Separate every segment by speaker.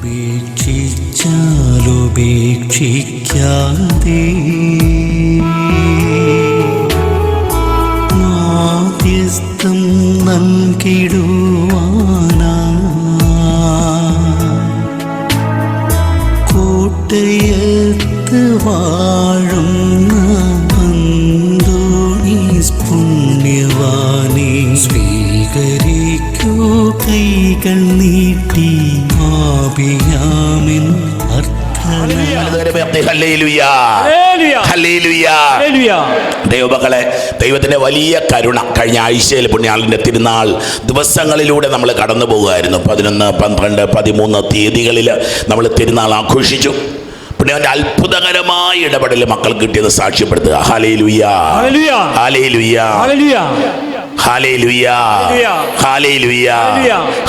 Speaker 1: ഉപേക്ഷിച്ചാലുപേക്ഷിക്കാതെ മാധ്യസ്ഥം നൽകിടുവാനാ കോട്ടയത്ത് വാഴുന്ന അന്തോണീസ് പുണ്യവാനെ സ്വീകരിക്കൂ കൈകൾ നീട്ടി ആപിയാമിൻ
Speaker 2: ദൈവമക്കളെ, ദൈവത്തിന്റെ വലിയ കരുണ കഴിഞ്ഞ ആഴ്ചയിൽ പുണ്യാളിന്റെ തിരുനാൾ ദിവസങ്ങളിലൂടെ നമ്മൾ കടന്നു പോകുമായിരുന്നു. 11, 12, 13 തീയതികളിൽ നമ്മൾ തിരുനാൾ ആഘോഷിച്ചു. പുണ്യാളിന്റെ അത്ഭുതകരമായ ഇടപെടൽ മക്കൾ കിട്ടിയത് സാക്ഷ്യപ്പെടുത്തുക. Hallelujah, hallelujah, hallelujah, hallelujah,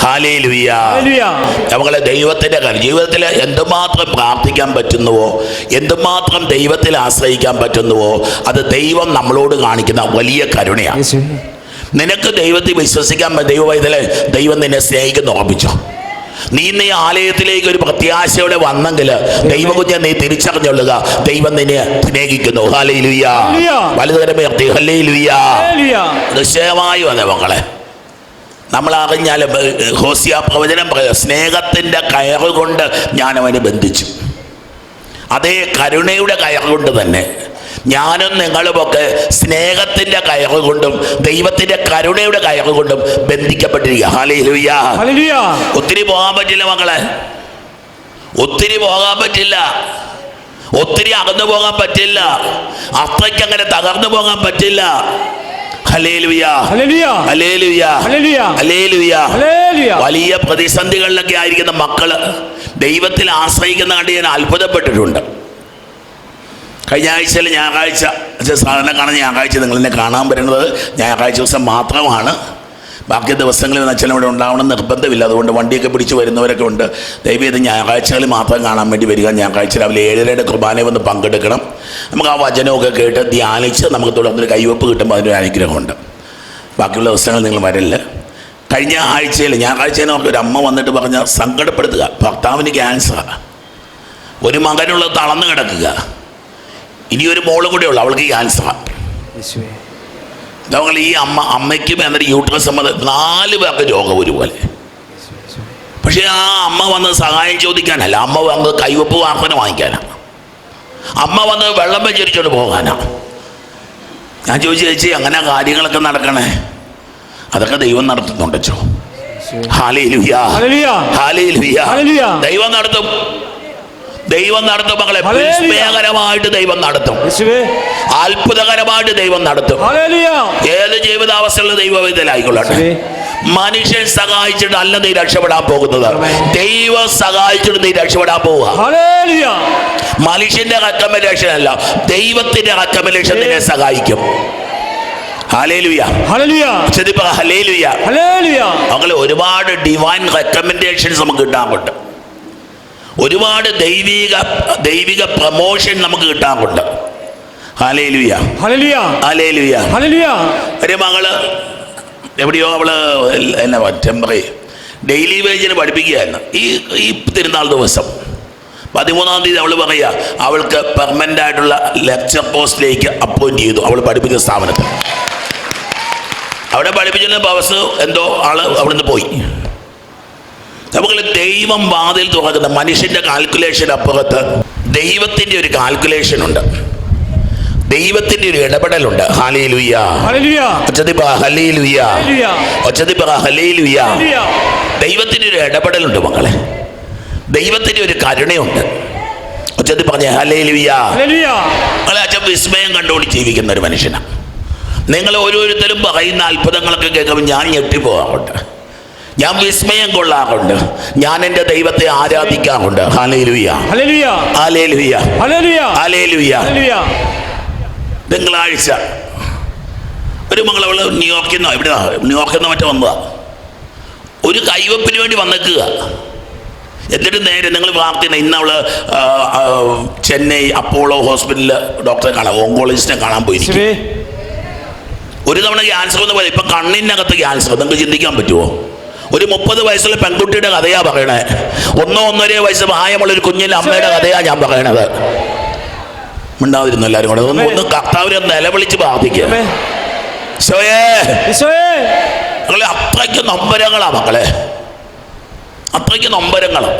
Speaker 2: hallelujah. നമ്മളെ ദൈവത്തിന്റെ ജീവിതത്തിൽ എന്തുമാത്രം പ്രാർത്ഥിക്കാൻ പറ്റുന്നുവോ, എന്തുമാത്രം ദൈവത്തിൽ ആശ്രയിക്കാൻ പറ്റുന്നുവോ, അത് ദൈവം നമ്മളോട് കാണിക്കുന്ന വലിയ കരുണയാണ്. നിനക്ക് ദൈവത്തിൽ വിശ്വസിക്കാൻ ദൈവം നിന്നെ സ്നേഹിക്കുന്നു ഓർമ്മിച്ചോ. നീ ആലയത്തിലേക്ക് ഒരു പ്രത്യാശയോടെ വന്നെങ്കിൽ ദൈവകുഞ്ഞെ നീ തിരിച്ചറിഞ്ഞുകൊള്ളുക, ദൈവം നിന്നെ സ്നേഹിക്കുന്നു. ഹല്ലേലൂയ, വലുതരമേർത്തി ഹല്ലേലൂയ. നിശ്ചയമായി വന്നേ മക്കളെ, നമ്മൾ അറിഞ്ഞാൽ ഹോസിയ പ്രവചനം പറയുക, സ്നേഹത്തിൻ്റെ കയറുകൊണ്ട് ഞാൻ അവനെ ബന്ധിച്ചു. അതേ കരുണയുടെ കയറുകൊണ്ട് തന്നെ ഞാനും നിങ്ങളുമൊക്കെ സ്നേഹത്തിന്റെ കയറുകൊണ്ടും ദൈവത്തിന്റെ കരുണയുടെ കയറുകൊണ്ടും ബന്ധിക്കപ്പെട്ടിരിക്കുക. ഹല്ലേലൂയ. ഒത്തിരി പോകാൻ പറ്റില്ല മക്കളെ, ഒത്തിരി പോകാൻ പറ്റില്ല, ഒത്തിരി അകന്നു പോകാൻ പറ്റില്ല, അത്രയ്ക്ക് അങ്ങനെ തകർന്നു പോകാൻ പറ്റില്ല. Hallelujah, hallelujah, hallelujah. വലിയ പ്രതിസന്ധികളിലൊക്കെ ആയിരിക്കുന്ന മക്കള് ദൈവത്തിൽ ആശ്രയിക്കുന്ന കണ്ട് ഞാൻ അത്ഭുതപ്പെട്ടിട്ടുണ്ട്. കഴിഞ്ഞ ആഴ്ചയിൽ ഞായറാഴ്ച സാധാരണ കാണുന്ന ഞായറാഴ്ച നിങ്ങളെന്നെ കാണാൻ വരുന്നത് ഞായറാഴ്ച ദിവസം മാത്രമാണ്. ബാക്കി ദിവസങ്ങളിൽ അച്ഛൻ ഇവിടെ ഉണ്ടാവണം നിർബന്ധമില്ല. അതുകൊണ്ട് വണ്ടിയൊക്കെ പിടിച്ച് വരുന്നവരൊക്കെ ഉണ്ട്. ദയവേത് ഞായറാഴ്ചകളിൽ മാത്രം കാണാൻ വേണ്ടി വരിക. ഞായറാഴ്ച രാവിലെ 7:30 കുർബാന വന്ന് പങ്കെടുക്കണം. നമുക്ക് ആ വചനമൊക്കെ കേട്ട് ധ്യാനിച്ച് നമുക്ക് തുടർന്നൊരു കൈവപ്പ് കിട്ടുമ്പോൾ അതിനൊരു അനുഗ്രഹമുണ്ട്. ബാക്കിയുള്ള ദിവസങ്ങൾ നിങ്ങൾ വരില്ല. കഴിഞ്ഞ ആഴ്ചയിൽ ഞായറാഴ്ചയിൽ ഒരു അമ്മ വന്നിട്ട് പറഞ്ഞ സങ്കടപ്പെടുത്തുക, ഭർത്താവിന് ക്യാൻസറാണ്, ഒരു മകനുള്ള തളർന്നു കിടക്കുക, ഇനി ഒരു മോളും കൂടെ ഉള്ളു, അവൾക്ക് ക്യാൻസറാണ്. നമ്മൾ ഈ അമ്മയ്ക്കും എന്നൊരു യൂട്രസ് 4 പേർക്ക് രോഗം ഒരുപോലെ. പക്ഷെ ആ അമ്മ വന്ന് സഹായം ചോദിക്കാനല്ല, അമ്മ വന്ന് കൈവപ്പ് വാർത്തന വാങ്ങിക്കാനാണ്, അമ്മ വന്ന് വെള്ളം വെച്ചിരിച്ചോണ്ട് പോകാനാണ്. ഞാൻ ചോദിച്ചു, ചേച്ചി അങ്ങനെ കാര്യങ്ങളൊക്കെ നടക്കണേ? അതൊക്കെ ദൈവം നടത്തുന്നുണ്ടോ? Hallelujah, hallelujah. ദൈവം നടത്തും, ദൈവം നടത്തും മക്കളെ. വിസ്മയകരമായിട്ട് ദൈവം നടത്തും, അത്ഭുതകരമായിട്ട് ദൈവം നടത്തും. ഏത് ജീവിതാവസ്ഥയുള്ള ദൈവവിധത്തിലായിക്കൊള്ളട്ടെ. മനുഷ്യൻ സഹായിച്ചിട്ടല്ല നീ രക്ഷപ്പെടാൻ പോകുന്നത്, ദൈവം സഹായിച്ചിട്ട് നീ രക്ഷപ്പെടാൻ പോവുക. മനുഷ്യന്റെ റെക്കമെൻഡേഷൻ അല്ല, ദൈവത്തിന്റെ റെക്കമെൻഡേഷൻ നിന്നെ സഹായിക്കും. Hallelujah, hallelujah. അങ്ങനെ ഒരുപാട് ഡിവൈൻ റെക്കമെൻഡേഷൻസ് നമുക്ക് കിട്ടാറുണ്ട്, ഒരുപാട് ദൈവിക പ്രമോഷൻ നമുക്ക് കിട്ടാറുണ്ട്. Hallelujah, hallelujah, hallelujah. ഒരു മകള് എവിടെയോ അവള് എന്നാ ടെമ്പററി ഡെയിലി വേജിന് പഠിപ്പിക്കുകയായിരുന്നു. ഈ തിരുനാൾ ദിവസം 13-ാം തീയതി അവൾ പറയുക, അവൾക്ക് പെർമനൻ്റ് ആയിട്ടുള്ള ലെക്ചർ പോസ്റ്റിലേക്ക് അപ്പോയിന്റ് ചെയ്തു. അവൾ പഠിപ്പിക്കുന്ന സ്ഥാപനത്തിൽ അവിടെ പഠിപ്പിച്ചിരുന്ന ബസ് എന്തോ ആള് അവിടുന്ന് പോയി. നമുക്ക് ദൈവം വാതിൽ തുറക്കുന്ന, മനുഷ്യന്റെ കാൽക്കുലേഷൻ അപ്പുറത്ത് ദൈവത്തിന്റെ ഒരു കാൽക്കുലേഷൻ ഉണ്ട്, ദൈവത്തിന്റെ ഒരു ഇടപെടലുണ്ട്. Hallelujah, hallelujah, hallelujah. ദൈവത്തിന്റെ ഒരു ഇടപെടലുണ്ട് മക്കളെ, ദൈവത്തിന്റെ ഒരു കരുണയുണ്ട്. ഒച്ചത്തിൽ പറഞ്ഞ ഹല്ലേലൂയ. അച്ഛൻ വിസ്മയം കണ്ടുകൊണ്ട് ജീവിക്കുന്ന ഒരു മനുഷ്യനാണ്. നിങ്ങൾ ഓരോരുത്തരും പറയുന്ന അത്ഭുതങ്ങളൊക്കെ കേൾക്കുമ്പോൾ ഞാൻ ഞെട്ടിപ്പോകാറുണ്ട്, ഞാൻ വിസ്മയം കൊള്ളാറുണ്ട്, ഞാൻ എൻ്റെ ദൈവത്തെ ആരാധിക്കാറുണ്ട്. Hallelujah, hallelujah, hallelujah. തിങ്കളാഴ്ച ഒരു മകൾ അവള് ന്യൂയോർക്കിൽ നിന്നോ ന്യൂയോർക്കിൽ മറ്റോ വന്നതാ, ഒരു കൈവപ്പിന് വേണ്ടി വന്നേക്കുക. എന്നിട്ട് നേരെ നിങ്ങൾ പ്രാർത്ഥന, ഇന്ന് അവള് ചെന്നൈ അപ്പോളോ ഹോസ്പിറ്റലിൽ ഡോക്ടറെ കാണാൻ, ഓങ്കോളജിസ്റ്റിനെ കാണാൻ പോയിരിക്കും. ഒരു തവണ ക്യാൻസർ എന്ന് പറയും, ഇപ്പം കണ്ണിനകത്ത് ക്യാൻസർ. നിങ്ങൾക്ക് ചിന്തിക്കാൻ പറ്റുമോ? ഒരു 30 വയസ്സുള്ള പെൺകുട്ടിയുടെ കഥയാ പറയണേ. 1-1.5 വയസ്സ് പ്രായമുള്ള ഒരു കുഞ്ഞിന്റെ അമ്മയുടെ കഥയാണ് ഞാൻ പറയണത്. മിണ്ടാതിരുന്നു എല്ലാവരും കൂടെ. ഒന്ന് കർത്താവിനെ നിലവിളിച്ച് പ്രാർത്ഥിക്കുക. മക്കളെ അത്രയ്ക്ക് നൊമ്പരങ്ങളാ മക്കളെ, അത്രയ്ക്ക് നൊമ്പരങ്ങളാ.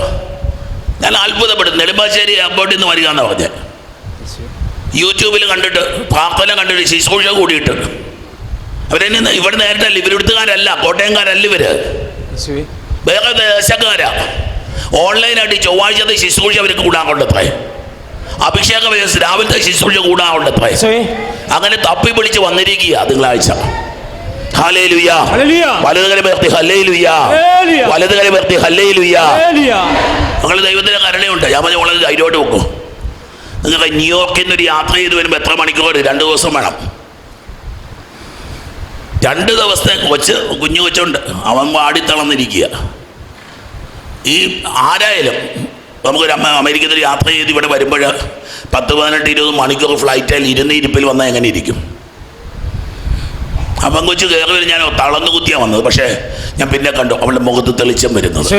Speaker 2: ഞാൻ അത്ഭുതപ്പെടും. നെടുമ്പാശ്ശേരി എയർപോർട്ടിൽ നിന്ന് വരിക എന്ന് പറഞ്ഞ് യൂട്യൂബിൽ കണ്ടിട്ട് പ്രാർത്ഥന കണ്ടിട്ട് ശുശ്രൂഷ കൂടിയിട്ട് അവരെന്നെ ഇവിടെ നേരിട്ടല്ല, ഇവരെടുത്തുകാരല്ല, കോട്ടയംകാരല്ല, ഇവര് വേറെ ദേശക്കാരാ. ഓൺലൈനായിട്ട് ചൊവ്വാഴ്ചത്തെ ശുശ്രൂഷ അവർക്ക് കൂടാൻ കൊണ്ടത്രേ, അഭിഷേക വയസ്സ് രാവിലത്തെ ശുശ്രൂഷ കൂടാൻ കൊണ്ടത്രേ. അങ്ങനെ തപ്പി വിളിച്ച് വന്നിരിക്കുക തിങ്കളാഴ്ച. ഹല്ലേലൂയ. വലതുകര പേർത്തി ഹല്ലേലൂയ, വലതുകര പേർത്തി ഹല്ലേലൂയ. നിങ്ങൾ ദൈവത്തിന്റെ കരുണയുണ്ട്. ഞാൻ പറഞ്ഞ വളരെ ധൈര്യമായിട്ട് വെക്കും. നിങ്ങൾക്ക് ന്യൂയോർക്കിൽ നിന്ന് ഒരു യാത്ര ചെയ്ത് വരുമ്പോൾ എത്ര മണിക്കൂർ? 2 ദിവസം വേണം. 2 ദിവസത്തെ കുഞ്ഞു കൊച്ചുണ്ട്, അവൻ വാടിത്തളർന്നിരിക്കുക. ഈ ആരായാലും നമുക്കൊരു അമേരിക്കയിൽ നിന്ന് യാത്ര ചെയ്ത് ഇവിടെ വരുമ്പോൾ 10-18-20 മണിക്കൂർ ഫ്ലൈറ്റിൽ ഇരുന്നിരിപ്പിൽ വന്നാൽ എങ്ങനെ ഇരിക്കും? അവൻ കൊച്ചു കയറി വരും. ഞാൻ തളർന്നു കുത്തിയാണ് വന്നത്. പക്ഷേ ഞാൻ പിന്നെ കണ്ടു അവളുടെ മുഖത്ത് തെളിച്ചം വരുന്നത്,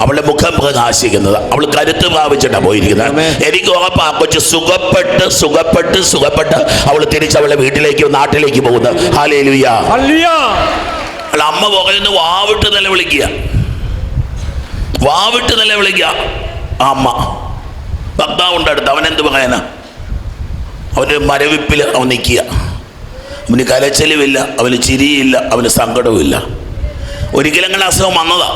Speaker 2: അവളുടെ മുഖം പ്രകാശിക്കുന്നത്, അവൾ കരുത്ത് പ്രാപിച്ചിട്ടാണ് പോയിരിക്കുന്നത്. എനിക്ക് ഉറപ്പാ കൊച്ചു സുഖപ്പെട്ട് സുഖപ്പെട്ട് സുഖപ്പെട്ട് അവൾ തിരിച്ച് അവളുടെ വീട്ടിലേക്ക് നാട്ടിലേക്ക് പോകുന്നത്. ഹല്ലേലൂയ. അമ്മ പുറയുന്ന വാവിട്ട് നിലവിളിക്കുക, വാവിട്ട് നിലവിളിക്കുക. അമ്മ ഭർത്താവുണ്ട് അടുത്ത്. അവനെന്ത് പറയാനാ? അവൻ്റെ മരവിപ്പിൽ അവൻ നിൽക്കുക. അവന് കരച്ചിലുമില്ല, അവന് ചിരിയില്ല, അവന് സങ്കടവുമില്ല. ഒരിക്കലും അങ്ങനെ അസുഖം വന്നതാ,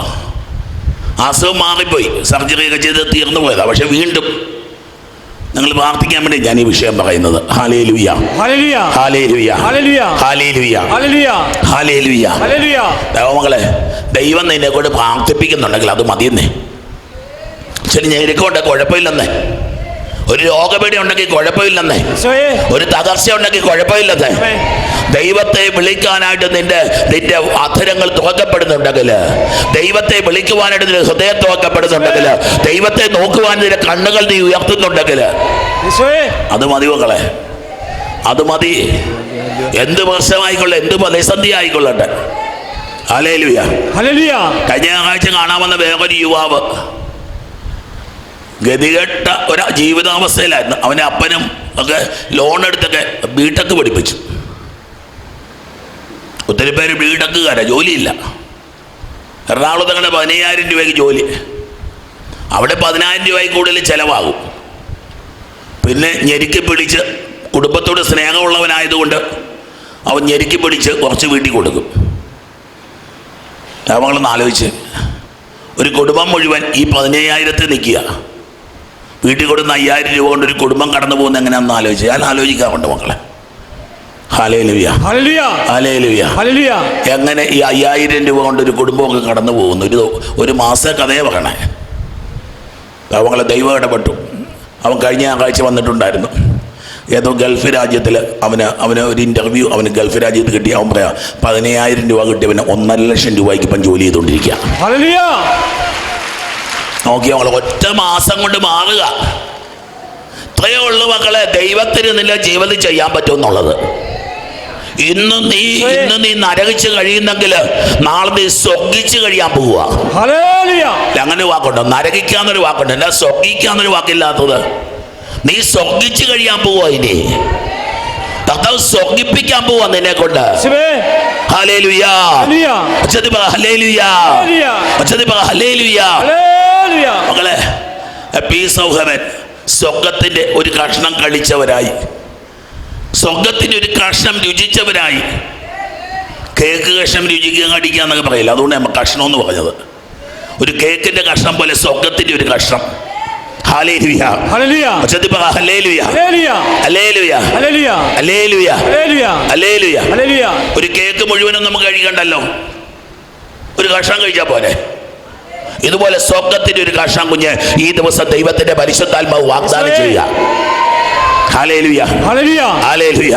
Speaker 2: അസുഖം മാറിപ്പോയി, സർജറിയൊക്കെ ചെയ്ത് തീർന്നു പോയതാ. പക്ഷെ വീണ്ടും നിങ്ങൾ പ്രാർത്ഥിക്കാൻ വേണ്ടി ഞാൻ ഈ വിഷയം പറയുന്നത്. Hallelujah, hallelujah, hallelujah, hallelujah. ദൈവമക്കളെ, ദൈവം നിന്നെ കൊണ്ട് പ്രാർത്ഥിപ്പിക്കുന്നുണ്ടെങ്കിൽ അത് മതിയെന്നേ. ശരി, ഞെരുക്കമുണ്ട്, കുഴപ്പമില്ലെന്നേ. ഒരു രോഗപീഠ ഉണ്ടെങ്കിൽ കുഴപ്പമില്ലെന്നേ, ഒരു തകർച്ച ഉണ്ടെങ്കിൽ കുഴപ്പമില്ലെന്നേ. ദൈവത്തെ വിളിക്കാനായിട്ട് നിന്റെ അധരങ്ങൾ തുറക്കപ്പെടുന്നുണ്ടെങ്കിൽ, ദൈവത്തെ വിളിക്കുവാനായിട്ട് നിന്റെ ഹൃദയം തുറക്കപ്പെടുന്നുണ്ടെങ്കിൽ, ദൈവത്തെ നോക്കുവാൻ നിന്റെ കണ്ണുകൾ നീ ഉയർത്തുന്നുണ്ടെങ്കിൽ അത് മതി മക്കളെ, അത് മതി. എന്ത് പ്രശ്നമായിക്കൊള്ളെ, എന്ത് പ്രതിസന്ധി ആയിക്കൊള്ളട്ടെ. ഹല്ലേലൂയ. കഴിഞ്ഞ ഞായറാഴ്ച കാണാമെന്ന വേറൊരു യുവാവ് ഗതികെട്ട ഒരു ജീവിതാവസ്ഥയിലായിരുന്നു. അവൻ്റെ അപ്പനും ഒക്കെ ലോൺ എടുത്തൊക്കെ ബിടെക് പഠിപ്പിച്ചു. ഒത്തിരി പേര് ബിടെക്കുകാരാ, ജോലിയില്ല. എറണാകുളത്ത് അങ്ങനെ 15,000 രൂപയ്ക്ക് ജോലി, അവിടെ 10,000 രൂപയ്ക്ക് കൂടുതൽ ചിലവാകും. പിന്നെ ഞെരുക്കി പിടിച്ച്, കുടുംബത്തോട് സ്നേഹമുള്ളവനായതുകൊണ്ട് അവൻ ഞെരുക്കി പിടിച്ച് കുറച്ച് വീട്ടിൽ കൊടുക്കും. നമ്മളൊന്ന് ആലോചിച്ച്, ഒരു കുടുംബം മുഴുവൻ ഈ 15,000 നിൽക്കുക, വീട്ടിൽ കൊടുക്കുന്ന 5,000 രൂപ കൊണ്ട് ഒരു കുടുംബം കടന്നു പോകുന്ന എങ്ങനെയാണെന്ന് ആലോചിച്ച്. ഞാൻ ആലോചിക്കാറുണ്ട് മക്കളെ. Hallelujah, hallelujah. എങ്ങനെ ഈ 5,000 രൂപ കൊണ്ട് ഒരു കുടുംബമൊക്കെ കടന്നു പോകുന്നു? ഒരു മാസ കഥയെ പറയണേ. അവങ്ങളെ ദൈവം ഇടപെട്ടു. അവൻ കഴിഞ്ഞ ആഴ്ച വന്നിട്ടുണ്ടായിരുന്നു. ഏതോ ഗൾഫ് രാജ്യത്തിൽ അവന് ഒരു ഇൻ്റർവ്യൂ അവന് ഗൾഫ് രാജ്യത്ത് കിട്ടി. അവൻ പറയാം 15,000 രൂപ കിട്ടിയവന് 1,50,000 രൂപയ്ക്ക് ഇപ്പം ജോലി ചെയ്തുകൊണ്ടിരിക്കുക. നോക്കിയ മക്കളെ, ഒറ്റ മാസം കൊണ്ട് മാറുക. ഇത്രയേ ഉള്ളു മക്കളെ, ദൈവത്തിന് നിന്റെ ജീവിതത്തിൽ ചെയ്യാൻ പറ്റുമെന്നുള്ളത്. ഇന്ന് നീ നരകിച്ച് കഴിയുന്നെങ്കിൽ നാളെ നീ സ്വഗിച്ച് കഴിയാൻ പോവുക. അങ്ങനെ വാക്കുണ്ടോ? നരകിക്കാന്നൊരു വാക്കുണ്ട്, അല്ല സ്വഗിക്കാന്നൊരു വാക്കില്ലാത്തത്. നീ സ്വഗിച്ച് കഴിയാൻ പോവുക. ഇനി കർത്താവ് സ്വഗിപ്പിക്കാൻ പോവാ നിന്നെ കൊണ്ട്. Hallelujah, hallelujah, hallelujah. മക്കളെ, പീസ് ഓഫ് ഹെവൻ, സ്വർഗത്തിന്റെ ഒരു കഷ്ണം കഴിച്ചവരായി, സ്വർഗത്തിന്റെ ഒരു കഷ്ണം രുചിച്ചവരായി. കേക്ക് കഷ്ണം രുചിക്കുക കടിക്കുക എന്നൊക്കെ പറയില്ല, അതുകൊണ്ട് നമ്മൾ കഷ്ണം എന്ന് പറഞ്ഞത്. ഒരു കേക്കിന്റെ കഷ്ണം പോലെ സ്വർഗത്തിന്റെ ഒരു കഷ്ണം. Hallelujah, hallelujah, hallelujah, hallelujah, hallelujah, hallelujah. ഒരു കേക്ക് മുഴുവനും നമുക്ക് കഴിക്കണ്ടല്ലോ, ഒരു കഷ്ണം കഴിച്ചാൽ പോരെ. ഇതുപോലെ സ്വർഗത്തിന്റെ ഒരു കഷ്ണം കുഞ്ഞ് ഈ ദിവസം ദൈവത്തിന്റെ പരിശുദ്ധാത്മാവ് വാഗ്ദാനം ചെയ്യുക. Hallelujah, hallelujah,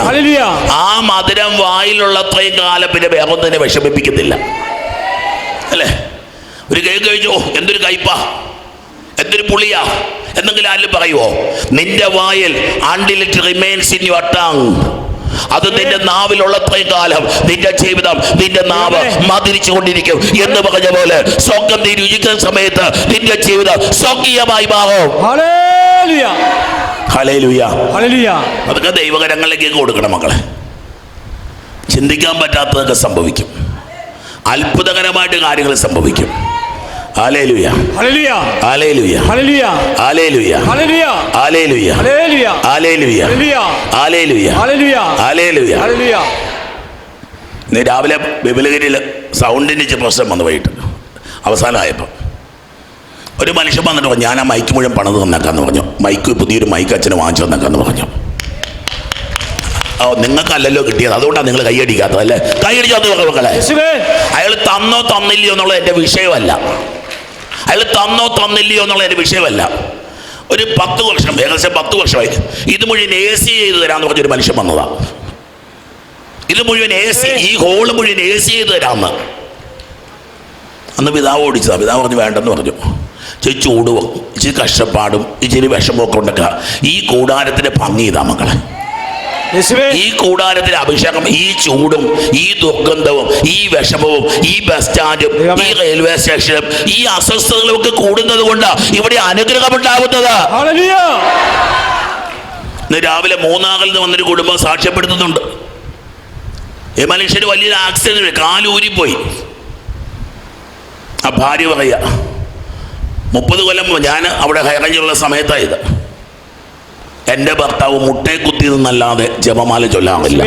Speaker 2: hallelujah. ആ മധുരം വായിലുള്ളത്രയും കാലം പിന്നെ വേറൊന്നിനെ വിഷമിപ്പിക്കുന്നില്ല, അല്ലേ? ഒരു കേക്ക് കഴിച്ചോ, എന്തൊരു കയ്പാ, എന്തൊരു പുളിയാ എന്തെങ്കിലും ആരും പറയുമോ? നിന്റെ വായിൽ until it remains in your tongue, അത് നിന്റെ നാവിലുള്ളത്രയും കാലം നിന്റെ ജീവിതം, നിന്റെ നാവ് മതിരിച്ചു കൊണ്ടിരിക്കും എന്ന് പറഞ്ഞ പോലെ സ്വർഗം നീ രുചിക്കുന്ന സമയത്ത് നിന്റെ ജീവിതം സ്വർഗീയമായി മാറും. അതൊക്കെ ദൈവകരങ്ങളിലേക്ക് കൊടുക്കണം മക്കളെ. ചിന്തിക്കാൻ പറ്റാത്തതൊക്കെ സംഭവിക്കും, അത്ഭുതകരമായിട്ട് കാര്യങ്ങൾ സംഭവിക്കും. Hallelujah, hallelujah, hallelujah, hallelujah, hallelujah, hallelujah. ഇന്ന് രാവിലെ ബിബിലഗിരിയിൽ സൗണ്ടിന് പ്രശ്നം വന്നു വൈകിട്ട് അവസാനമായപ്പോൾ ഒരു മനുഷ്യൻ വന്നിട്ട് പറഞ്ഞു, ഞാൻ ആ മൈക്ക് മുഴുവൻ പണിത് തന്നേക്കാന്ന് പറഞ്ഞു. മൈക്ക് പുതിയൊരു മൈക്ക് അച്ഛന് വാങ്ങിച്ചു തന്നേക്കാന്ന് പറഞ്ഞു. ഓ, നിങ്ങൾക്കല്ലല്ലോ കിട്ടിയത്, അതുകൊണ്ടാണ് നിങ്ങൾ കൈയടിക്കാത്തത് അല്ലേ? കൈയടിച്ചാൽ മക്കളെ, അയാൾ തന്നോ തന്നില്ലയോ എന്നുള്ളത് എൻ്റെ വിഷയമല്ല. അയാൾ തന്നോ തന്നില്ലയോ എന്നുള്ള എൻ്റെ വിഷയമല്ല. ഒരു 10 വർഷം, ഏകദേശം 10 വർഷമായി ഇത് മുഴുവൻ AC ചെയ്ത് തരാമെന്ന് പറഞ്ഞൊരു മനുഷ്യൻ വന്നതാണ്. ഇത് മുഴുവൻ AC, ഈ ഹോള് മുഴുവൻ AC ചെയ്ത് തരാമെന്ന്. അന്ന് പിതാവ് ഓടിച്ചതാണ്. പിതാവ് പറഞ്ഞു വേണ്ടെന്ന് പറഞ്ഞു. ഇച്ചിരി ചൂടും ഇച്ചിരി കഷ്ടപ്പാടും ഇച്ചിരി വിഷമമൊക്കെ ഉണ്ടൊക്കെ ഈ കൂടാരത്തിൻ്റെ ഭംഗി ഇതാ മക്കളെ. ഈ കൂടാരത്തിലെ അഭിഷേകം, ഈ ചൂടും ഈ ദുർഗന്ധവും ഈ വിഷമവും ഈ ബസ് സ്റ്റാൻഡും ഈ റെയിൽവേ സ്റ്റേഷനും ഈ അസ്വസ്ഥതകളും ഒക്കെ കൂടുന്നത് കൊണ്ട് ഇവിടെ അനുഗ്രഹം ഉണ്ടാവുന്നത്. ഇന്ന് രാവിലെ മൂന്നാറിൽ നിന്ന് വന്നൊരു കുടുംബം സാക്ഷ്യപ്പെടുത്തുന്നുണ്ട്. ഈ മനുഷ്യന് വലിയൊരു ആക്സിഡന്റ്, കാലൂരിപ്പോയി. ആ ഭാര്യ പറയാ, 30 കൊല്ലം ഞാൻ അവിടെ ഹൈറേഞ്ചിലുള്ള സമയത്തായത്. എൻ്റെ ഭർത്താവ് മുട്ടേ കുത്തി നിന്നല്ലാതെ ജപമാല ചൊല്ലാറില്ല.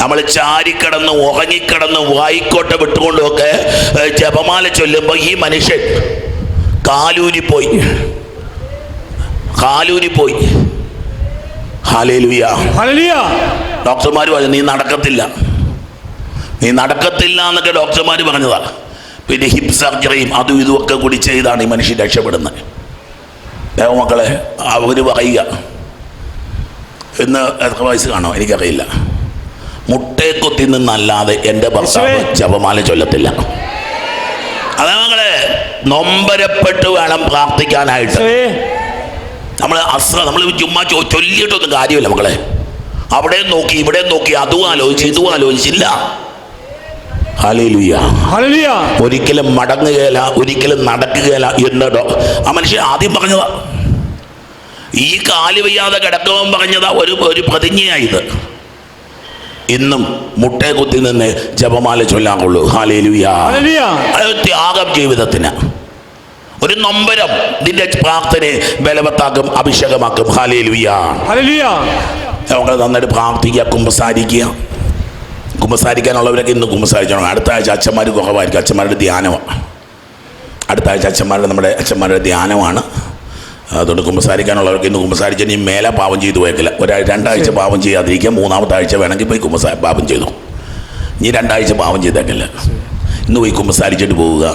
Speaker 2: നമ്മൾ ചാരിക്കിടന്ന് ഉറങ്ങിക്കിടന്ന് വായിക്കോട്ടെ വിട്ടുകൊണ്ടുമൊക്കെ ജപമാല ചൊല്ലുമ്പോൾ ഈ മനുഷ്യൻ കാലൂരിപ്പോയി. ഹല്ലേലൂയ. ഡോക്ടർമാർ പറഞ്ഞു നീ നടക്കത്തില്ല എന്നൊക്കെ ഡോക്ടർമാർ പറഞ്ഞതാ. പിന്നെ ഹിപ്പ് സർജറിയും അതും ഇതുമൊക്കെ കൂടി ചെയ്താണ് ഈ മനുഷ്യൻ രക്ഷപ്പെടുന്നത്. മക്കളെ, അവർ പറയുക, ഇന്ന് എത്ര വയസ്സ് കാണോ എനിക്കറിയില്ല, മുട്ടേക്കുത്തി നിന്നല്ലാതെ എൻ്റെ ഭർത്താവ് ജപമാല ചൊല്ലത്തില്ല. അതാ മക്കളെ, നൊമ്പരപ്പെട്ട് വേണം പ്രാർത്ഥിക്കാനായിട്ട്. നമ്മൾ ചുമ്മാ ചൊല്ലിയിട്ടൊന്നും കാര്യമില്ല മക്കളെ. അവിടെ നോക്കി ഇവിടെ നോക്കി അതും ആലോചിച്ചില്ല. ഹല്ലേലൂയ. ഒരിക്കലും മടങ്ങുകയില്ല, ഒരിക്കലും നടക്കുകയില്ല എന്നോ ആ മനുഷ്യൻ ആദ്യം പറഞ്ഞതാ. ഈ കാല് വയ്യാതെ കിടക്കുമ്പോൾ പറഞ്ഞതാ ഒരു പ്രതിജ്ഞയായത്. ഇന്നും മുട്ടേ കുത്തി നിന്ന് ജപമാല ചൊല്ലാറുള്ളൂ. ഹല്ലേലൂയ. ത്യാഗം ജീവിതത്തിന്, ഒരു നൊമ്പരം നിന്റെ പ്രാർത്ഥനയെ ബലവത്താക്കും, അഭിഷേകമാക്കും. ഹല്ലേലൂയ. നമ്മൾ നന്നായിട്ട് പ്രാർത്ഥിക്കുക, കുമ്പസാരിക്കാനുള്ളവരൊക്കെ ഇന്ന് കുമ്പസാരിക്കണം. അടുത്ത ആഴ്ച അച്ഛന്മാർ കുറവായിരിക്കും, അച്ഛന്മാരുടെ ധ്യാനമാണ്. അടുത്ത ആഴ്ച നമ്മുടെ അച്ഛന്മാരുടെ ധ്യാനമാണ്. അതുകൊണ്ട് കുമ്പസാരിക്കാനുള്ളവർക്ക് ഇന്ന് കുമ്പസാരിച്ച് ഇനി മേലെ പാപം ചെയ്തു പോയേക്കില്ല. 2 ആഴ്ച പാപം ചെയ്യാതിരിക്കുക, 3-ാമത്തെ ആഴ്ച വേണമെങ്കിൽ പോയി പാപം ചെയ്തു. ഇനി 2 ആഴ്ച പാപം ചെയ്തേക്കില്ല. ഇന്ന് പോയി കുമ്പസാരിച്ചിട്ട് പോവുക.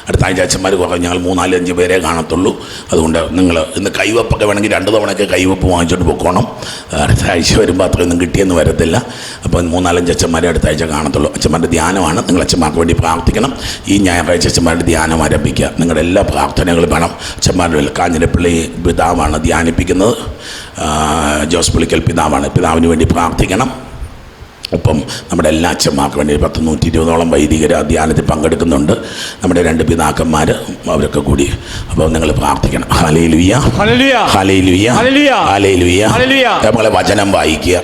Speaker 2: അടുത്ത ആഴ്ച അച്ഛന്മാർ കുറഞ്ഞ് ഞങ്ങൾ 3-4-5 പേരെ കാണത്തുള്ളൂ. അതുകൊണ്ട് നിങ്ങൾ ഇന്ന് കൈവപ്പൊക്കെ വേണമെങ്കിൽ 2 തവണയൊക്കെ കൈവപ്പ് വാങ്ങിച്ചോണ്ട് പോയിക്കോണം. അടുത്ത ആഴ്ച വരുമ്പോൾ അത്രയൊന്നും കിട്ടിയെന്ന് വരത്തില്ല. അപ്പോൾ 3-4-5 അച്ഛന്മാരെ അടുത്ത ആഴ്ച കാണത്തുള്ളൂ. അച്ഛന്മാരുടെ ധ്യാനമാണ്. നിങ്ങൾ അച്ഛന്മാർക്ക് വേണ്ടി പ്രാർത്ഥിക്കണം. ഈ ഞായറാഴ്ച അച്ഛന്മാരുടെ ധ്യാനം ആരംഭിക്കുക. നിങ്ങളുടെ എല്ലാ പ്രാർത്ഥനകളും വേണം. അച്ഛന്മാരുടെ കാഞ്ഞിരപ്പള്ളി പിതാവാണ് ധ്യാനിപ്പിക്കുന്നത്, ജോസ് പുളിക്കൽ പിതാവാണ്. പിതാവിന് വേണ്ടി പ്രാർത്ഥിക്കണം. ഒപ്പം നമ്മുടെ എല്ലാ അച്ഛന്മാർക്ക് വേണ്ടി 120-120ഓളം വൈദികർ ധ്യാനത്തിൽ പങ്കെടുക്കുന്നുണ്ട്. നമ്മുടെ 2 പിതാക്കന്മാർ, അവരൊക്കെ കൂടി. അപ്പോൾ നിങ്ങൾ പ്രാർത്ഥിക്കണം. Hallelujah, hallelujah, hallelujah. നമ്മളെ വചനം വായിക്കുക.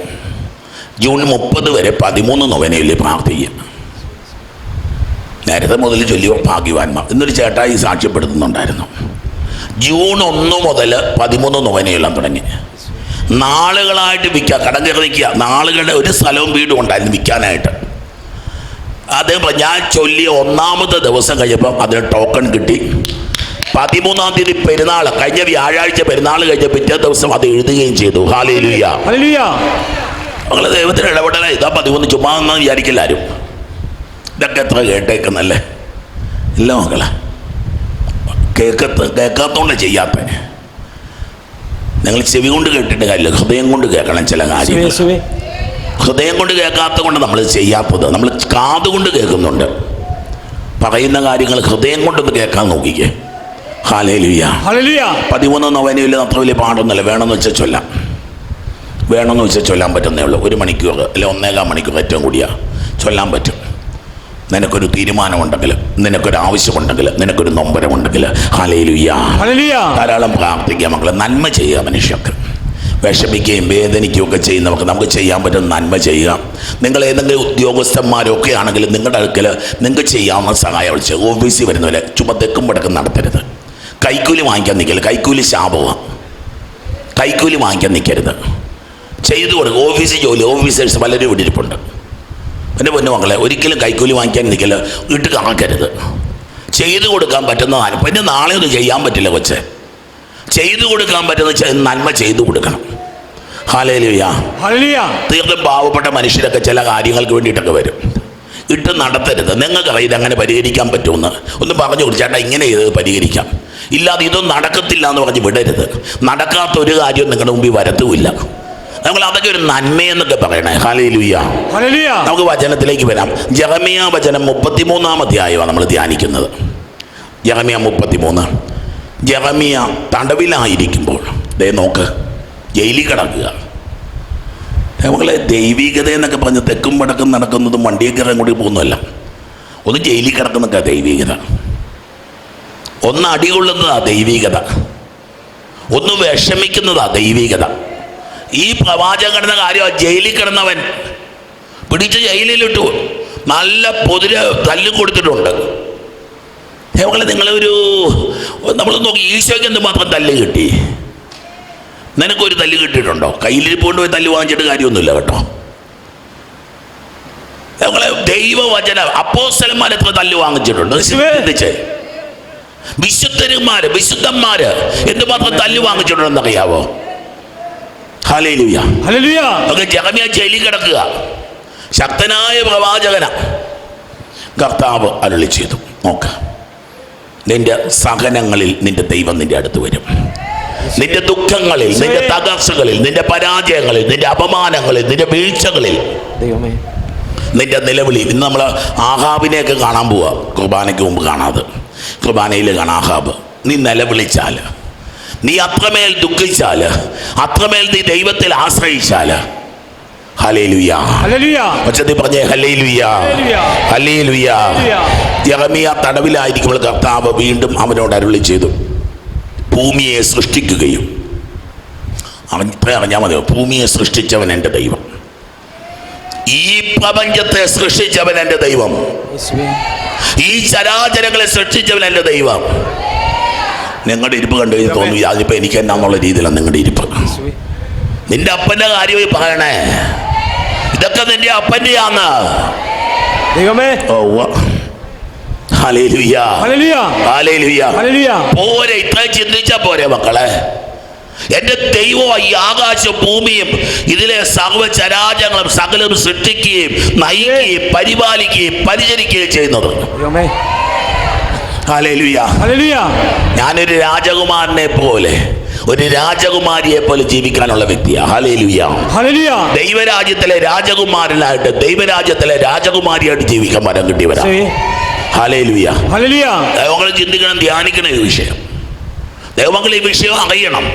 Speaker 2: ജൂൺ 30 വരെ 13 നൊവേനയിൽ പ്രാർത്ഥിക്കുക. നേരത്തെ മുതൽ ചൊല്ലിയോ ഭാഗ്യവാന്മാർ. ഇന്നൊരു ചേട്ടായി സാക്ഷ്യപ്പെടുത്തുന്നുണ്ടായിരുന്നു. ജൂൺ 1 മുതൽ 13 നൊവേനയെല്ലാം തുടങ്ങി. നാളുകളായിട്ട് കടം കയറി നിൽക്കുക. നാളുകളുടെ ഒരു സ്ഥലവും വീടും ഉണ്ടായിരുന്നു വിൽക്കാനായിട്ട്. അദ്ദേഹം ഞാൻ ചൊല്ലിയ 1-ാമത്തെ ദിവസം കഴിഞ്ഞപ്പം അതിന് ടോക്കൺ കിട്ടി. 13-ാം തീയതി പെരുന്നാൾ കഴിഞ്ഞ വ്യാഴാഴ്ച പെരുന്നാൾ കഴിഞ്ഞ പിറ്റേ ദിവസം അത് എഴുതുകയും ചെയ്തു. ഹല്ലേലൂയ. മകളെ, ദൈവത്തിന് ഇടപെടല ഇതാ 13 ചുമ്മാ എന്ന് വിചാരിക്കില്ല ആരും. ഇതൊക്കെ എത്ര കേട്ടേക്കുന്നല്ലേ? ഇല്ല മക്കളെ, കേൾക്കാത്തോണ്ട് ചെയ്യാത്ത. നിങ്ങൾ ചെവി കൊണ്ട് കേട്ടിട്ട് കാര്യമില്ല, ഹൃദയം കൊണ്ട് കേൾക്കണം ചില കാര്യങ്ങൾ. ഹൃദയം കൊണ്ട് കേൾക്കാത്ത കൊണ്ട് നമ്മൾ ചെയ്യാത്തത്. നമ്മൾ കാതുകൊണ്ട് കേൾക്കുന്നുണ്ട്. പറയുന്ന കാര്യങ്ങൾ ഹൃദയം കൊണ്ടൊന്ന് കേൾക്കാൻ നോക്കിക്കേ. ഹല്ലേലൂയ. 13 നൊവേനയിൽ അത്ര വലിയ പാടൊന്നുമില്ല, വേണമെന്ന് വെച്ചാൽ ചൊല്ലാം. വേണമെന്ന് വെച്ചാൽ ചൊല്ലാൻ പറ്റുന്നേ ഉള്ളൂ. 1 മണിക്കൂർ അല്ലെ 1.25 മണിക്കൂർ ഏറ്റവും കൂടിയാ ചൊല്ലാൻ പറ്റും. നിനക്കൊരു തീരുമാനമുണ്ടെങ്കിൽ, നിനക്കൊരു ആവശ്യമുണ്ടെങ്കിൽ, നിനക്കൊരു നൊമ്പരമുണ്ടെങ്കിൽ, ഹല്ലേലൂയ, ധാരാളം പ്രാർത്ഥിക്കുക മക്കളെ. നന്മ ചെയ്യുക. മനുഷ്യർക്ക് വിഷമിക്കുകയും വേദനിക്കുകയും ഒക്കെ ചെയ്യുന്നവർക്ക് നമുക്ക് ചെയ്യാൻ പറ്റുന്ന നന്മ ചെയ്യുക. നിങ്ങൾ ഏതെങ്കിലും ഉദ്യോഗസ്ഥന്മാരൊക്കെ ആണെങ്കിലും നിങ്ങളുടെ അടുക്കൽ നിങ്ങൾക്ക് ചെയ്യാവുന്ന സഹായം വിളിച്ച് ഓഫീസിൽ വരുന്നവരെ ചുമ്മാ തെക്കും പടക്കം നടത്തരുത്. കൈക്കൂലി വാങ്ങിക്കാൻ നിൽക്കരുത്. കൈക്കൂലി ശാപമാണ്. കൈക്കൂലി വാങ്ങിക്കാൻ നിൽക്കരുത്. ചെയ്തു കൊടുക്കുക. ഓഫീസിൽ ജോലി ഓഫീസേഴ്സ് പലരും ഇവിടെ ഇരിപ്പുണ്ട്. എൻ്റെ പൊന്നു മക്കളെ, ഒരിക്കലും കൈക്കൂലി വാങ്ങിക്കാൻ നിൽക്കല് ഇട്ട് കാക്കരുത്. ചെയ്തു കൊടുക്കാൻ പറ്റുന്നതാണ്. പിന്നെ നാളെ ഒന്നും ചെയ്യാൻ പറ്റില്ല കൊച്ചെ. ചെയ്തു കൊടുക്കാൻ പറ്റുന്ന നന്മ ചെയ്തു കൊടുക്കണം. ഹല്ലേലൂയ. തീർത്തും പാവപ്പെട്ട മനുഷ്യരൊക്കെ ചില കാര്യങ്ങൾക്ക് വേണ്ടിയിട്ടൊക്കെ വരും. ഇട്ട് നടത്തരുത്. നിങ്ങൾക്കറിയില്ല അങ്ങനെ പരിഹരിക്കാൻ പറ്റുമെന്ന്. ഒന്ന് പറഞ്ഞു കൊടുത്തേട്ടാ ഇങ്ങനെ ചെയ്ത് പരിഹരിക്കാം. ഇല്ലാതെ ഇതൊന്നും നടക്കത്തില്ല എന്ന് പറഞ്ഞ് വിടരുത്. നടക്കാത്തൊരു കാര്യവും നിങ്ങളുടെ മുമ്പിൽ വരത്തുമില്ല. നമ്മൾ അതൊക്കെ ഒരു നന്മയെന്നൊക്കെ പറയണേ. ഹല്ലേലൂയ. നമുക്ക് വചനത്തിലേക്ക് വരാം. യെരമ്യ വചനം 33-ാം അധ്യായമാണ് നമ്മൾ ധ്യാനിക്കുന്നത്. യെരമ്യ 33. യെരമ്യ തടവിലായിരിക്കുമ്പോൾ ദേ നോക്ക്, ജയിലിൽ കിടക്കുക. നമ്മളെ ദൈവികത എന്നൊക്കെ പറഞ്ഞ് തെക്കും വടക്കും നടക്കുന്നതും വണ്ടിയൊക്കെ കൂടി പോകുന്നതല്ല. ഒന്ന് ജയിലിൽ കിടക്കുന്നൊക്കെ ദൈവികത. ഒന്ന് അടികൊള്ളുന്നതാ ദൈവികത. ഒന്ന് വിഷമിക്കുന്നതാ ദൈവികത. ഈ പ്രവാചകൻ കിടന്ന കാര്യമാണ്. ജയിലിൽ കിടന്നവൻ പിടിച്ച് ജയിലിലിട്ടു. നല്ല പൊതിര തല്ലും കൊടുത്തിട്ടുണ്ട്. മക്കളെ, നിങ്ങളൊരു നമ്മൾ നോക്കി ഈശോയ്ക്ക് എന്തുമാത്രം തല്ല് കിട്ടി? നിനക്കൊരു തല്ല് കിട്ടിയിട്ടുണ്ടോ? കയ്യിലിരിപ്പോണ്ട് പോയി തല്ല് വാങ്ങിച്ചിട്ട് കാര്യമൊന്നുമില്ല കേട്ടോ. നമ്മളെ ദൈവവചന അപ്പോസ്തലന്മാർ എത്ര തല്ല് വാങ്ങിച്ചിട്ടുണ്ട് ചിന്തിച്ചേ. വിശുദ്ധന്മാര് എന്തുമാത്രം തല്ല് വാങ്ങിച്ചിട്ടുണ്ടെന്നറിയാവോ? ഹല്ലേലൂയ. യെരമ്യ ജയിലിൽ കിടക്കുക. ശക്തനായ പ്രവാചകന കർത്താവ് അരുളി ചെയ്തു, നോക്ക, നിന്റെ സഹനങ്ങളിൽ നിന്റെ ദൈവം നിന്റെ അടുത്ത് വരും. നിന്റെ ദുഃഖങ്ങളിൽ, നിന്റെ തകർച്ചകളിൽ, നിന്റെ പരാജയങ്ങളിൽ, നിന്റെ അപമാനങ്ങളിൽ, നിന്റെ വീഴ്ചകളിൽ, നിന്റെ നിലവിളി. ഇന്ന് നമ്മൾ ആഹാബിനെയൊക്കെ കാണാൻ പോവാ. കുർബാനയ്ക്ക് മുമ്പ് കാണാതെ കുർബാനയിൽ കാണാം. ആഹാബ്, നീ നിലവിളിച്ചാൽ, നീ അത്രമേൽ ദുഃഖിച്ചാൽ, അത്രമേൽ നീ ദൈവത്തിൽ ആശ്രയിച്ചാൽ, ഹല്ലേലൂയ, ഉച്ചത്തിൽ പറഞ്ഞേ ഹല്ലേലൂയ, ഹല്ലേലൂയ. യെരമ്യ തടവിലായിരിക്കുമ്പോൾ കർത്താവ് വീണ്ടും അവനോട് അരുളി ചെയ്തു, ഭൂമിയെ സൃഷ്ടിക്കുകയും, അവൻ ഇത്ര അറിഞ്ഞാൽ മതിയോ, ഭൂമിയെ സൃഷ്ടിച്ചവൻ എൻ്റെ ദൈവം, ഈ പ്രപഞ്ചത്തെ സൃഷ്ടിച്ചവൻ എൻ്റെ ദൈവം, ഈ ചരാചരങ്ങളെ സൃഷ്ടിച്ചവൻ എൻ്റെ ദൈവം. നിങ്ങളുടെ ഇരിപ്പ് കണ്ടു കഴിഞ്ഞ് തോന്നി അതിപ്പോൾ എനിക്ക് എന്നാന്നുള്ള രീതിയിലാണ് നിങ്ങളുടെ ഇരിപ്പ്. നിന്റെ അപ്പൻ്റെ കാര്യമായി പറയണേ, ഇതൊക്കെ നിന്റെ അപ്പൻ്റെയാന്ന്. Hallelujah, hallelujah. പോരെ, ഇത്രയും ചിന്തിച്ചാ പോരെ മക്കളെ. എൻ്റെ ദൈവം ഈ ആകാശവും ഭൂമിയും ഇതിലെ സർവ്വചരാചരങ്ങളും സകലം സൃഷ്ടിക്കുകയും നയിക്കുകയും പരിപാലിക്കുകയും പരിചരിക്കുകയും ചെയ്യുന്നത്. ഹല്ലേലൂയ. ഞാനൊരു രാജകുമാരനെ പോലെ, ഒരു രാജകുമാരിയെ പോലെ ജീവിക്കാനുള്ള വ്യക്തിയാണ്. ഹല്ലേലൂയ. ദൈവരാജ്യത്തിലെ രാജകുമാരനായിട്ട്, ദൈവരാജ്യത്തിലെ രാജകുമാരിയായിട്ട് ജീവിക്കാൻ വരം കിട്ടിയവരാ. ഹല്ലേലൂയ. ദൈവങ്ങൾ ചിന്തിക്കണം, ധ്യാനിക്കണം ഈ വിഷയം. ദൈവങ്ങൾ ഈ വിഷയം അറിയണം.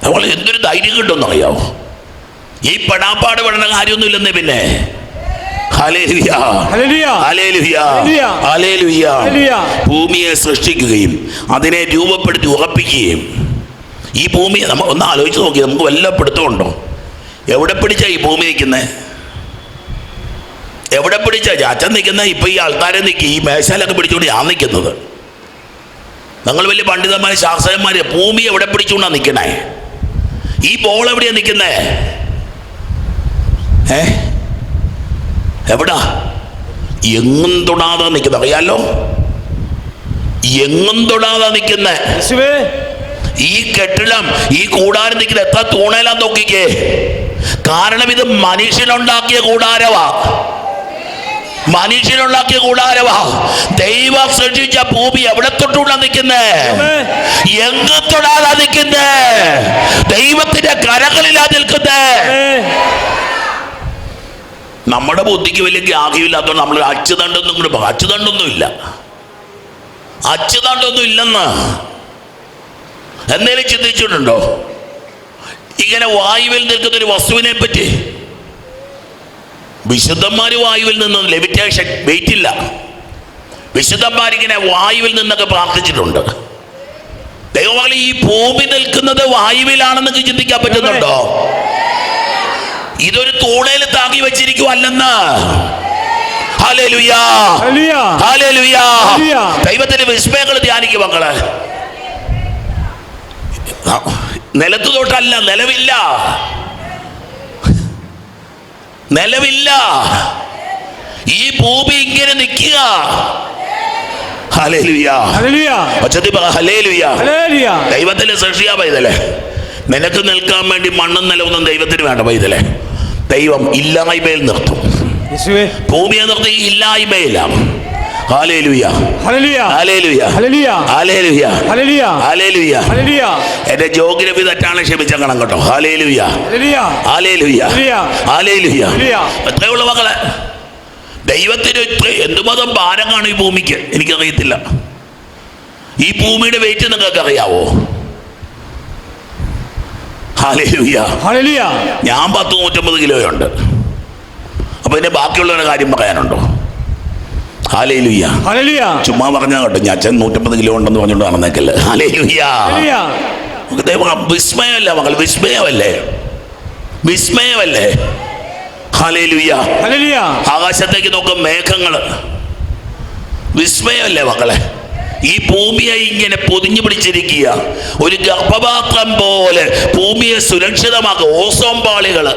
Speaker 2: ദൈവങ്ങൾ എന്തൊരു ധൈര്യം കിട്ടുമെന്ന് അറിയാവോ? ഈ പെടാപ്പാട് പെടേണ്ട കാര്യമൊന്നുമില്ലെന്നേ. പിന്നെ ഭൂമിയെ സൃഷ്ടിക്കുകയും അതിനെ രൂപപ്പെടുത്തി ഉറപ്പിക്കുകയും, ഈ ഭൂമിയെ നമ്മൾ ഒന്ന് ആലോചിച്ച് നോക്കി, നമുക്ക് വല്ല പിടുത്തമുണ്ടോ? എവിടെ പിടിച്ചാ ഈ ഭൂമി നിൽക്കുന്നത്? എവിടെ പിടിച്ചാ ചാച്ചൻ നിൽക്കുന്നത്? ഇപ്പൊ ഈ ആൾക്കാരെ നിൽക്കി ഈ മേശയിലൊക്കെ പിടിച്ചുകൊണ്ട് ഞാൻ നിൽക്കുന്നത്. നിങ്ങൾ വലിയ പണ്ഡിതന്മാര് ശാസ്ത്രജ്ഞന്മാര് ഭൂമി എവിടെ പിടിച്ചുകൊണ്ടാണ് നിൽക്കണേ? ഈ ബോൾ എവിടെയാ നിൽക്കുന്നേ? എവിടാ? എങ്ങും തൊടാതെ നിൽക്കുന്നത്. അറിയാലോ, എങ്ങും തൊടാതെ നിൽക്കുന്നേ. ഈ കെട്ടിടം, ഈ കൂടാരം നിൽക്കുന്നത് എത്ര തൂണേലാ നോക്കിക്കേ. കാരണം ഇത് മനുഷ്യനുണ്ടാക്കിയ കൂടാരവാ. മനുഷ്യനുണ്ടാക്കിയ കൂടാരവാ. ദൈവം സൃഷ്ടിച്ച ഭൂമി എവിടെ തൊട്ടുകൊണ്ടാ നിൽക്കുന്നേ? എങ്ങും തൊടാതെ നിൽക്കുന്നേ. ദൈവത്തിന്റെ കരങ്ങളിലാ നിൽക്കുന്നേ. നമ്മുടെ ബുദ്ധിക്ക് വലിയ ഗ്രാഹ്യമില്ലാത്തതുകൊണ്ട് നമ്മൾ അച്ചുതണ്ടൊന്നും കൂടെ പറയും. അച്ചുതണ്ടൊന്നും ഇല്ല, അച്ചുതണ്ടൊന്നും ഇല്ലെന്ന് എന്തേലും ചിന്തിച്ചിട്ടുണ്ടോ? ഇങ്ങനെ വായുവിൽ നിൽക്കുന്ന ഒരു വസ്തുവിനെ പറ്റി വിശുദ്ധന്മാര് വായുവിൽ നിന്ന് ലെവിറ്റേഷൻ വെയിറ്റ് ഇല്ല. വിശുദ്ധന്മാരിങ്ങനെ വായുവിൽ നിന്നൊക്കെ പ്രാർത്ഥിച്ചിട്ടുണ്ട്. ദൈവമക്കളെ, ഈ ഭൂമി നിൽക്കുന്നത് വായുവിലാണെന്ന് ചിന്തിക്കാൻ പറ്റുന്നുണ്ടോ? ഇതൊരു തൂണയിൽ താങ്ങി വെച്ചിരിക്കുവല്ലെന്ന്. Hallelujah, hallelujah. ദൈവത്തിന്റെ വിസ്മയങ്ങൾ ധ്യാനിക്കും മക്കളെ. നിലത്ത് തൊട്ടല്ല, നിലവില്ല, നിലവില്ല. ഈ ഭൂമി ഇങ്ങനെ നിൽക്കുക. Hallelujah, hallelujah. ദൈവത്തിന്റെ സൃഷ്ടിയാ പൈതലേ. നിനക്ക് നിൽക്കാൻ വേണ്ടി മണ്ണും നിലവൊന്നും ദൈവത്തിന് വേണ്ട പൈതലേ. ദൈവം ഇല്ലായ്മയിൽ നിർത്തും. ഭൂമിയെ നിർത്തി ഇല്ലായ്മയിലാണ്. Hallelujah, hallelujah, hallelujah, hallelujah. എന്റെ ജോഗ്രഫി തെറ്റാണ്, ക്ഷമിച്ചേക്കണം കേട്ടോ. Hallelujah, hallelujah, hallelujah. എത്രയുള്ള മക്കളെ, ദൈവത്തിന് എന്തുമാത്രം ഭാരമാണ് ഈ ഭൂമിക്ക് എനിക്കറിയത്തില്ല. ഈ ഭൂമിയുടെ വെയിറ്റ് നിങ്ങൾക്ക് അറിയാവോ? ഹല്ലേലൂയ. ഞാൻ 150 കിലോയുണ്ട്. അപ്പൊ ഇതിന്റെ ബാക്കിയുള്ളവരുടെ കാര്യം പറയാനുണ്ടോ? ഹല്ലേലൂയ. ചുമ്മാ പറഞ്ഞാ കേട്ടോ, ഞാൻ അച്ഛൻ 150 കിലോ ഉണ്ടെന്ന് പറഞ്ഞുകൊണ്ട് നടന്നേക്കല്ലേ. ഹല്ലേലൂയ. വിസ്മയമല്ല മകൾ, വിസ്മയമല്ലേ, വിസ്മയമല്ലേ. ഹല്ലേലൂയ. ആകാശത്തേക്ക് നോക്കും മേഘങ്ങള്, വിസ്മയമല്ലേ മക്കളെ. ഈ ഭൂമിയെ ഇങ്ങനെ പൊതിഞ്ഞു പിടിച്ചിരിക്കുക, ഒരു ഗർഭപാത്രം പോലെ ഭൂമിയെ സുരക്ഷിതമാക്കുക. ഓസോൺ പാളികള്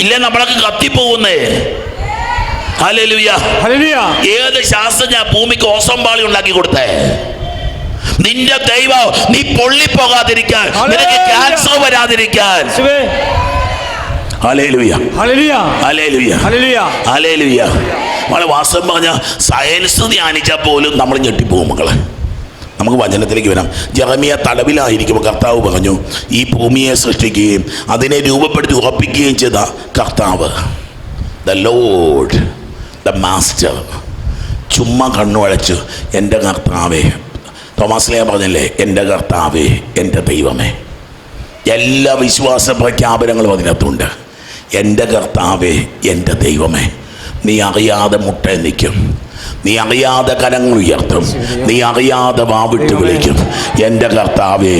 Speaker 2: ഇല്ല, നമ്മളൊക്കെ കത്തിപ്പോകുന്നേ. ഹല്ലേലൂയ. ഏത് ശാസ്ത്രജ്ഞ ഭൂമിക്ക് ഓസോൺ പാളി ഉണ്ടാക്കി കൊടുത്തേ? നിന്റെ ദൈവം നീ പൊള്ളിപ്പോകാതിരിക്കാൻ, നിനക്ക് ക്യാൻസർ വരാതിരിക്കാൻ. Hallelujah, hallelujah, hallelujah. നമ്മളെ വാസ്തവം പറഞ്ഞ സയൻസ് ധ്യാനിച്ചാൽ പോലും നമ്മൾ ഞെട്ടിപ്പോകും മക്കളെ. നമുക്ക് വചനത്തിലേക്ക് വരാം. ജെറമിയ തടവിലായിരിക്കുമ്പോൾ കർത്താവ് പറഞ്ഞു, ഈ ഭൂമിയെ സൃഷ്ടിക്കുകയും അതിനെ രൂപപ്പെടുത്തി ഉറപ്പിക്കുകയും ചെയ്ത കർത്താവ്, ദ ലോർഡ്, ദ മാസ്റ്റർ. ചുമ്മാ കണ്ണുവഴച്ചു, എൻ്റെ കർത്താവേ. തോമാസ്ലേ പറഞ്ഞല്ലേ, എൻ്റെ കർത്താവേ, എൻ്റെ ദൈവമേ. എല്ലാ വിശ്വാസ പ്രഖ്യാപനങ്ങളും അതിനകത്തുണ്ട്. എൻ്റെ കർത്താവേ, എൻ്റെ ദൈവമേ. നീ അറിയാതെ മുട്ട നിൽക്കും, നീ അറിയാതെ കരങ്ങൾ ഉയർത്തും, നീ അറിയാതെ വാവിട്ട് വിളിക്കും. എൻ്റെ കർത്താവേ,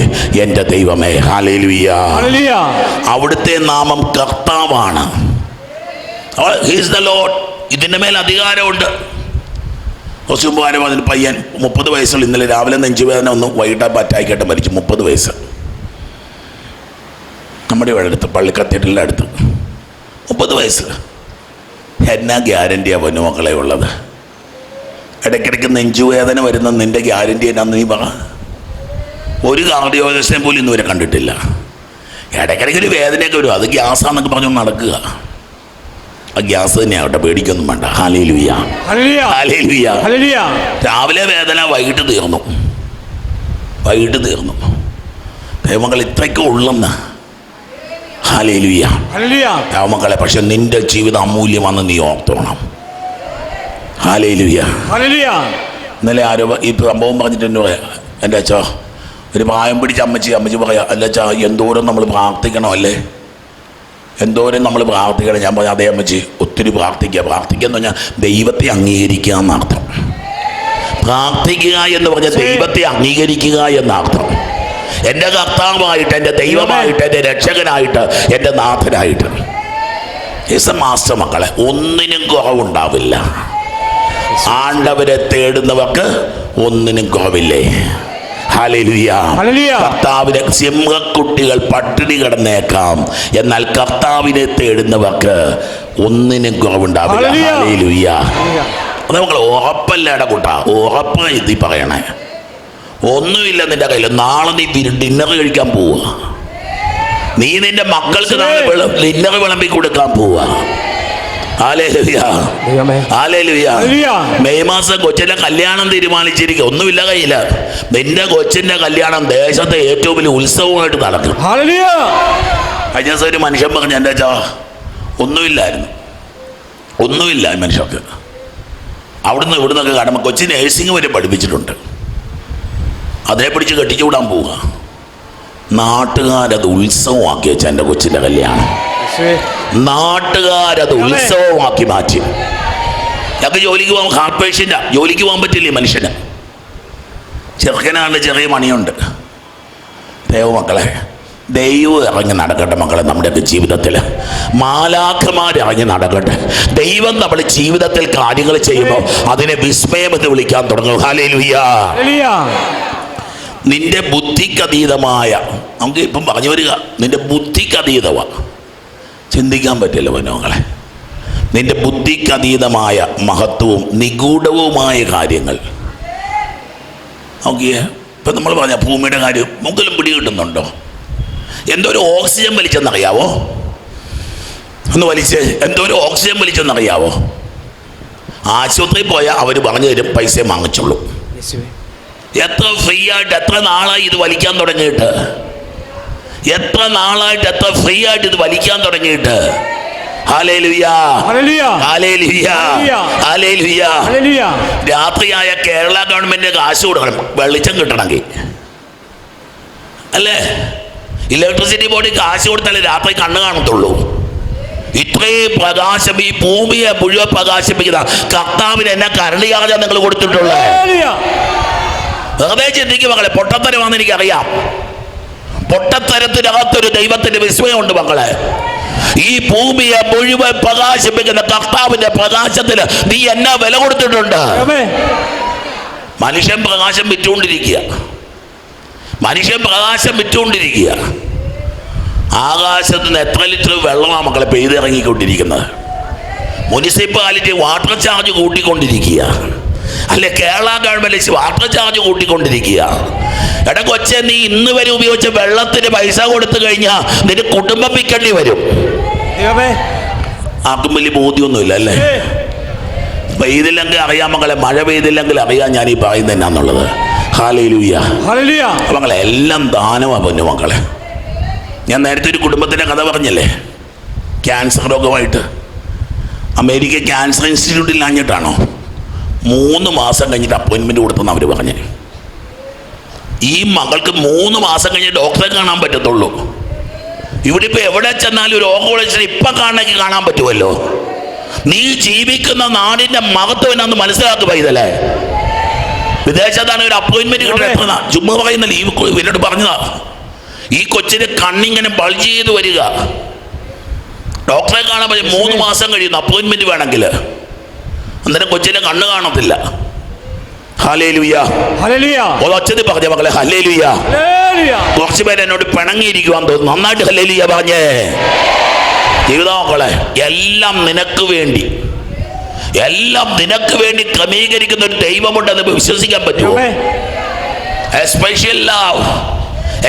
Speaker 2: എൻ്റെ ദൈവമേ. ഹല്ലേലൂയ. അവിടുത്തെ നാമം കർത്താവാണ്. He is the Lord. ഇതിൻ്റെ മേൽ അധികാരമുണ്ട്. കുറച്ച് മുമ്പ് ആരും അതിന് പയ്യൻ 30 വയസ്സുള്ള, ഇന്നലെ രാവിലെ നെഞ്ചുവേദന ഒന്ന് വൈകിട്ട് പറ്റായിക്കട്ടെ മരിച്ചു. 30 വയസ്സ്. നമ്മുടെ ഇവിടെ അടുത്ത് പള്ളിക്കത്തീട്ടിൻ്റെ അടുത്ത് 30 വയസ്സ്. എന്നാ ഗ്യാരണ്ടിയാ പൊന്നു മക്കളെ ഉള്ളത്? ഇടയ്ക്കിടയ്ക്ക് നെഞ്ചുവേദന വരുന്ന നിന്റെ ഗ്യാരണ്ടി എന്നാന്ന് നീ പറ. ഒരു കാർഡിയോളജിസ്റ്റിനെ പോലും ഇന്ന് വരെ കണ്ടിട്ടില്ല. ഇടയ്ക്കിടയ്ക്ക് ഒരു വേദനയൊക്കെ വരും, അത് ഗ്യാസാന്നൊക്കെ പറഞ്ഞു നടക്കുക. ആ ഗ്യാസ് തന്നെയാവട്ടെ, പേടിക്കൊന്നും വേണ്ട. Hallelujah, hallelujah. രാവിലെ വേദന, വൈകിട്ട് തീർന്നു, വൈകിട്ട് തീർന്നു. ദൈവമക്കൾ ഇത്രയ്ക്ക് ഉള്ളെന്ന്. ഹല്ലേലൂയ, ദൈവമക്കളെ. പക്ഷെ നിന്റെ ജീവിതം അമൂല്യമാണെന്ന് നീ ഓർത്തോണം. ഹല്ലേലൂയ. ഇന്നലെ ആരോ ഈ സംഭവം പറഞ്ഞിട്ട് എന്നെ പറയാം, എൻ്റെ അച്ഛാ, ഒരു പ്രായം പിടിച്ച അമ്മച്ചി പറയാ, അല്ല അച്ഛാ, എന്തോരം നമ്മൾ പ്രാർത്ഥിക്കണം അല്ലേ, എന്തോരം നമ്മൾ പ്രാർത്ഥിക്കണം. ഞാൻ പറയാം, അതേ അമ്മച്ചി, ഒത്തിരി പ്രാർത്ഥിക്കുക എന്ന് പറഞ്ഞാൽ ദൈവത്തെ അംഗീകരിക്കുക എന്നർത്ഥം. പ്രാർത്ഥിക്കുക എന്ന് പറഞ്ഞാൽ ദൈവത്തെ അംഗീകരിക്കുക എന്നർത്ഥം. എൻ്റെ കർത്താവായിട്ട്, എൻ്റെ ദൈവമായിട്ട്, എൻ്റെ രക്ഷകനായിട്ട്, എൻ്റെ നാഥനായിട്ട്. മാസ്റ്റർ മക്കളെ, ഒന്നിനും കുറവുണ്ടാവില്ല. ആണ്ടവരെ തേടുന്നവർക്ക് ഒന്നിനും കുറവില്ലേ? ഹല്ലേലൂയ. കർത്താവിനെ, സിംഹക്കുട്ടികൾ പട്ടിണി കിടന്നേക്കാം, എന്നാൽ കർത്താവിനെ തേടുന്നവർക്ക് ഒന്നിനും കുറവുണ്ടാവില്ല. ഹല്ലേലൂയ. അത് മക്കൾ ഉറപ്പല്ലേടാ കൂട്ടാ, ഉറപ്പ് എഴുതി പറയണേ. ഒന്നുമില്ല നിന്റെ കയ്യിൽ. നാളെ നീ ഡിന്നർ കഴിക്കാൻ പോവുക, നീ നിന്റെ മക്കൾക്ക് നാളെ ഡിന്നർ വിളമ്പി കൊടുക്കാൻ പോവുക. Hallelujah, hallelujah. മെയ് മാസം കൊച്ചിന്റെ കല്യാണം തീരുമാനിച്ചിരിക്കുക, ഒന്നുമില്ല കയ്യില്. നിന്റെ കൊച്ചിന്റെ കല്യാണം ദേശത്തെ ഏറ്റവും വലിയ ഉത്സവമായിട്ട് നടക്കും. കഴിഞ്ഞ ദിവസം ഒരു മനുഷ്യൻ പറഞ്ഞു, എൻ്റെ അച്ഛാ, ഒന്നുമില്ലായിരുന്നു, ഒന്നുമില്ല മനുഷ്യർക്ക്. അവിടുന്ന് ഇവിടുന്നൊക്കെ കാണുമ്പോൾ കൊച്ചി നേഴ്സിംഗ് വരെ പഠിപ്പിച്ചിട്ടുണ്ട്. അതേ പിടിച്ച് കെട്ടിച്ചു വിടാൻ പോവുക. നാട്ടുകാരത് ഉത്സവമാക്കി വെച്ച എൻ്റെ കൊച്ചിൻ്റെ കല്യാണം. നാട്ടുകാരത് ഉത്സവമാക്കി മാറ്റി. ഞങ്ങൾക്ക് ജോലിക്ക് പോകാൻ ഹാർട്ട് പേഷ്യൻ്റാ, ജോലിക്ക് പോകാൻ പറ്റില്ലേ മനുഷ്യന്? ചെറുക്കനാണ്, ചെറിയ മണിയുണ്ട്. ദൈവമക്കളെ, ദൈവം ഇറങ്ങി നടക്കട്ടെ മക്കളെ. നമ്മുടെയൊക്കെ ജീവിതത്തിൽ മാലാഖമാർ ഇറങ്ങി നടക്കട്ടെ. ദൈവം നമ്മൾ ജീവിതത്തിൽ കാര്യങ്ങൾ ചെയ്യുമ്പോൾ അതിനെ വിസ്മയമെന്ന് വിളിക്കാൻ തുടങ്ങും. ഹല്ലേലൂയ. നിന്റെ ബുദ്ധിക്കതീതമായ, നമുക്ക് ഇപ്പം പറഞ്ഞു വരിക, നിന്റെ ബുദ്ധിക്കതീതമാണ്, ചിന്തിക്കാൻ പറ്റില്ല മനോങ്ങളെ. നിന്റെ ബുദ്ധിക്കതീതമായ മഹത്വവും നിഗൂഢവുമായ കാര്യങ്ങൾ. നോക്കിയേ, ഇപ്പം നമ്മൾ പറഞ്ഞ ഭൂമിയുടെ കാര്യം മുകളിലും പിടി കിട്ടുന്നുണ്ടോ? എന്തോ ഒരു ഓക്സിജൻ വലിച്ചെന്നറിയാവോ? ഒന്ന് വലിച്ച്, എന്തോ ഒരു ഓക്സിജൻ വലിച്ചെന്നറിയാവോ? ആശുപത്രിയിൽ പോയാൽ അവർ പറഞ്ഞു തരും, പൈസ വാങ്ങിച്ചുള്ളൂ. എത്ര ഫ്രീ ആയിട്ട്, എത്ര നാളായി ഇത് വലിക്കാൻ തുടങ്ങിയിട്ട്? എത്ര നാളായിട്ട്, എത്ര ഫ്രീ ആയിട്ട് ഇത് വലിക്കാൻ തുടങ്ങിയിട്ട്? Hallelujah, hallelujah, hallelujah. രാത്രിയായ കേരള ഗവൺമെന്റ് കാശ് കൊടുക്കണം വെളിച്ചം കിട്ടണമെങ്കിൽ, അല്ലേ? ഇലക്ട്രിസിറ്റി ബോർഡ് കാശ് കൊടുത്താലേ രാത്രി കണ്ണ് കാണത്തുള്ളൂ. ഇത്രയും പ്രകാശം ഈ ഭൂമിയെ മുഴുവൻ പ്രകാശിപ്പിക്കുന്ന കർത്താവിന് എന്നെ കരണ്ട് ചാർജാണ് നിങ്ങൾ കൊടുത്തിട്ടുള്ളത്. വെറുതെ ചിന്തിക്കും മക്കളെ, പൊട്ടത്തരമാണെന്ന് എനിക്കറിയാം. പൊട്ടത്തരത്തിനകത്തൊരു ദൈവത്തിന്റെ വിസ്മയമുണ്ട് മക്കളെ. ഈ ഭൂമിയെ മുഴുവൻ പ്രകാശിപ്പിക്കുന്ന കർത്താവിന്റെ പ്രകാശത്തിന് നീ എന്നാ വില കൊടുത്തിട്ടുണ്ട്? മനുഷ്യൻ പ്രകാശം വിറ്റുകൊണ്ടിരിക്കുക, മനുഷ്യൻ പ്രകാശം വിറ്റുകൊണ്ടിരിക്കുക. ആകാശത്ത് നിന്ന് എത്ര ലിറ്റർ വെള്ളമാണ് മക്കളെ പെയ്തിറങ്ങിക്കൊണ്ടിരിക്കുന്നത്? മുനിസിപ്പാലിറ്റി വാട്ടർ ചാർജ് കൂട്ടിക്കൊണ്ടിരിക്കുക, അല്ലെ? കേരള ഗവൺമെന്റ് വാട്ടർ ചാർജ് കൂട്ടിക്കൊണ്ടിരിക്കുക. എടാ കൊച്ചെ, നീ ഇന്ന് വരെ ഉപയോഗിച്ച വെള്ളത്തിന് പൈസ കൊടുത്തു കഴിഞ്ഞാൽ നിന്റെ കുടുംബം വിൽക്കേണ്ടി വരും. ആർക്കും വലിയ ബോധ്യമൊന്നുമില്ല, അല്ലേ? പെയ്തില്ലെങ്കിൽ അറിയാം മക്കളെ, മഴ പെയ്തില്ലെങ്കിൽ അറിയാം ഞാൻ ഈ പറയുന്നത് എന്നാന്നുള്ളത്. ഹല്ലേലൂയ. മക്കളെ, എല്ലാം ദാനമാ പൊന്നു മക്കളെ. ഞാൻ നേരത്തെ ഒരു കുടുംബത്തിൻ്റെ കഥ പറഞ്ഞല്ലേ, ക്യാൻസർ രോഗമായിട്ട് അമേരിക്ക ക്യാൻസർ ഇൻസ്റ്റിറ്റ്യൂട്ടിൽ ആഞ്ഞിട്ടാണോ 3 മാസം കഴിഞ്ഞിട്ട് അപ്പോയിൻമെൻറ്റ് കൊടുത്തെന്ന് അവർ പറഞ്ഞു. ഈ മകൾക്ക് 3 മാസം കഴിഞ്ഞ് ഡോക്ടറെ കാണാൻ പറ്റത്തുള്ളൂ. ഇവിടെ ഇപ്പോൾ എവിടെ ചെന്നാലും ഒരു ഓങ്കോളജിസ്റ്റിനെ ഇപ്പം കാണണമെങ്കിൽ കാണാൻ പറ്റുമല്ലോ. നീ ജീവിക്കുന്ന നാടിൻ്റെ മഹത്വം എന്നാന്ന് മനസ്സിലാക്കുക. ഇതല്ലേ വിദേശത്താണ് ഒരു അപ്പോയിൻമെൻറ്റ് കിട്ടുന്ന, ചുമ്മാ പറയുന്നില്ല. ഇവരോട് പറഞ്ഞതാ, ഈ കൊച്ചിന് കണ്ണിങ്ങനെ ബൾജ് ചെയ്ത് വരിക, ഡോക്ടറെ കാണാൻ പറ്റും. 3 മാസം കഴിയുന്നു അപ്പോയിൻമെൻറ്റ് വേണമെങ്കിൽ. അന്നേരം കൊച്ചിന്റെ കണ്ണ് കാണത്തില്ല. Hallelujah, hallelujah. ഒച്ചത്തിൽ പറഞ്ഞ മക്കളെ, ഹല്ലേലൂയ. കുറച്ച് പേര് എന്നോട് പിണങ്ങിയിരിക്കുവാൻ തോന്നുന്നു. നന്നായിട്ട് ഹല്ലേലൂയ പറഞ്ഞേ. ജീവിതം മക്കളെ, എല്ലാം നിനക്ക് വേണ്ടി, എല്ലാം നിനക്ക് വേണ്ടി ക്രമീകരിക്കുന്ന ഒരു ദൈവമുണ്ടെന്ന് വിശ്വസിക്കാൻ പറ്റുമോ? A special love,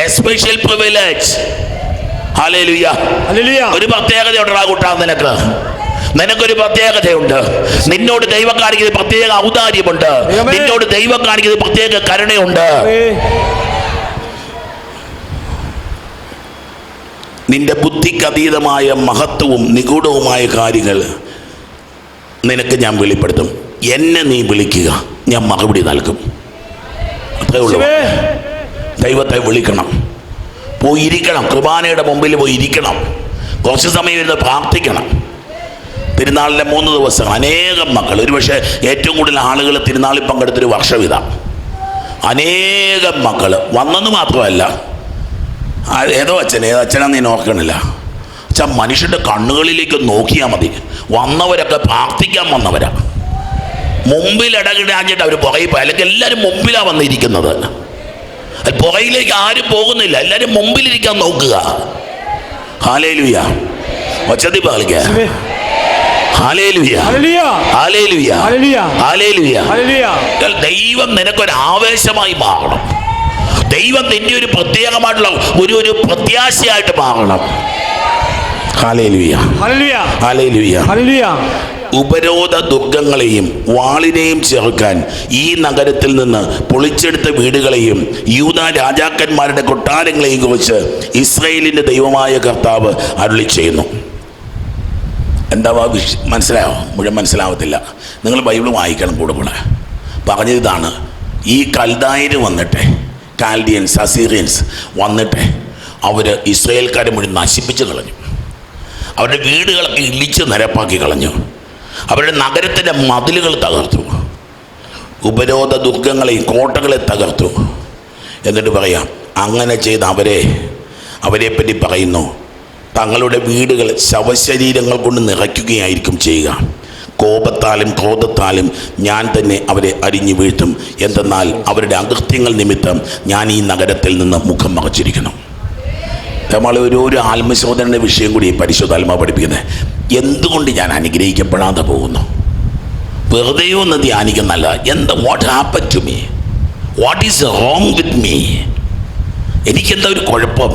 Speaker 2: A special privilege. Hallelujah. ഒരു പ്രത്യേകതയുണ്ടാ കൂട്ടാ നിനക്ക്. നിനക്കൊരു പ്രത്യേകതയുണ്ട്. നിന്നോട് ദൈവം കാണിക്കുന്നത് പ്രത്യേക ഔദാര്യമുണ്ട്. നിന്നോട് ദൈവം കാണിക്കുന്നത് പ്രത്യേക കരുണയുണ്ട്. നിന്റെ ബുദ്ധിക്കതീതമായ മഹത്വവും നിഗൂഢവുമായ കാര്യങ്ങൾ നിനക്ക് ഞാൻ വെളിപ്പെടുത്തും. എന്നെ നീ വിളിക്കുക, ഞാൻ മറുപടി നൽകും. അത്രേ ഉള്ളൂ. ദൈവത്തെ വിളിക്കണം, പോയിരിക്കണം, കുർബാനയുടെ മുമ്പിൽ പോയിരിക്കണം, കുറച്ച് സമയം ഇരുന്ന് പ്രാർത്ഥിക്കണം. തിരുനാളിലെ 3 ദിവസം അനേകം മക്കൾ, ഒരുപക്ഷെ ഏറ്റവും കൂടുതൽ ആളുകൾ തിരുനാളിൽ പങ്കെടുത്തൊരു വർഷം ഇതാണ്. അനേകം മക്കൾ വന്നെന്ന് മാത്രമല്ല, ഏതോ അച്ഛനാന്ന് ഞാൻ ഓർക്കണില്ല. അച്ഛാ, മനുഷ്യൻ്റെ കണ്ണുകളിലേക്ക് നോക്കിയാൽ മതി. വന്നവരൊക്കെ പ്രാർത്ഥിക്കാൻ വന്നവരാ. മുമ്പിൽ ഇടകിടാഞ്ഞിട്ട് അവർ പുറകിൽ പോയി, അല്ലെങ്കിൽ എല്ലാവരും മുമ്പിലാണ് വന്നിരിക്കുന്നത്. പുറകിലേക്ക് ആരും പോകുന്നില്ല, എല്ലാവരും മുമ്പിലിരിക്കാൻ നോക്കുക. ഹല്ലേലൂയ. ഒച്ചത്തിൽ പാലിക്ക. Hallelujah, hallelujah, hallelujah. ദൈവം നിനക്കൊരു ആവേശമായി മാറണം. ദൈവം നിന്റെ ഒരു പ്രത്യേകമായിട്ടുള്ള ഒരു പ്രത്യാശയായിട്ട് മാറണം. Hallelujah, hallelujah, hallelujah. ഉപരോധ ദുർഗങ്ങളെയും വാളിനെയും ചെറുക്കാൻ ഈ നഗരത്തിൽ നിന്ന് പൊളിച്ചെടുത്ത വീടുകളെയും യൂദ രാജാക്കന്മാരുടെ കൊട്ടാരങ്ങളെയും കുറിച്ച് ഇസ്രായേലിൻ്റെ ദൈവമായ കർത്താവ് അരുളി ചെയ്യുന്നു. എന്താ മനസ്സിലായോ? മുഴുവൻ മനസ്സിലാവത്തില്ല. നിങ്ങൾ ബൈബിൾ വായിക്കണം. കൂടുതൽ പറഞ്ഞതാണ്, ഈ കൽദായര് വന്നിട്ട്, കാൽഡിയൻസ്, അസീറിയൻസ് വന്നിട്ട് അവർ ഇസ്രായേൽക്കാരെ മുഴുവൻ നശിപ്പിച്ച് കളഞ്ഞു. അവരുടെ വീടുകളൊക്കെ ഇടിച്ച് നിരപ്പാക്കി കളഞ്ഞു. അവരുടെ നഗരത്തിൻ്റെ മതിലുകൾ തകർത്തു. ഉപരോധ ദുർഗങ്ങളെയും കോട്ടകളെ തകർത്തു. എന്നിട്ട് പറയാം, അങ്ങനെ ചെയ്ത അവരെപ്പറ്റി പറയുന്നു, തങ്ങളുടെ വീടുകൾ ശവശരീരങ്ങൾ കൊണ്ട് നിറയ്ക്കുകയായിരിക്കും ചെയ്യുക. കോപത്താലും ക്രോധത്താലും ഞാൻ തന്നെ അവരെ അരിഞ്ഞു വീഴ്ത്തും. എന്തെന്നാൽ അവരുടെ അകൃത്യങ്ങൾ നിമിത്തം ഞാൻ ഈ നഗരത്തിൽ നിന്ന് മുഖം മറച്ചിരിക്കുന്നു. നമ്മൾ ഒരു ആത്മശോധനയുടെ വിഷയം കൂടി പരിശുദ്ധാത്മാവ് പഠിപ്പിക്കുന്നത്. എന്തുകൊണ്ട് ഞാൻ അനുഗ്രഹിക്കപ്പെടാതെ പോകുന്നു? വെറുതെ ഒന്ന് ധ്യാനിക്കുന്നല്ല. What happen to me? What is wrong with me? എനിക്കെന്താ ഒരു കുഴപ്പം?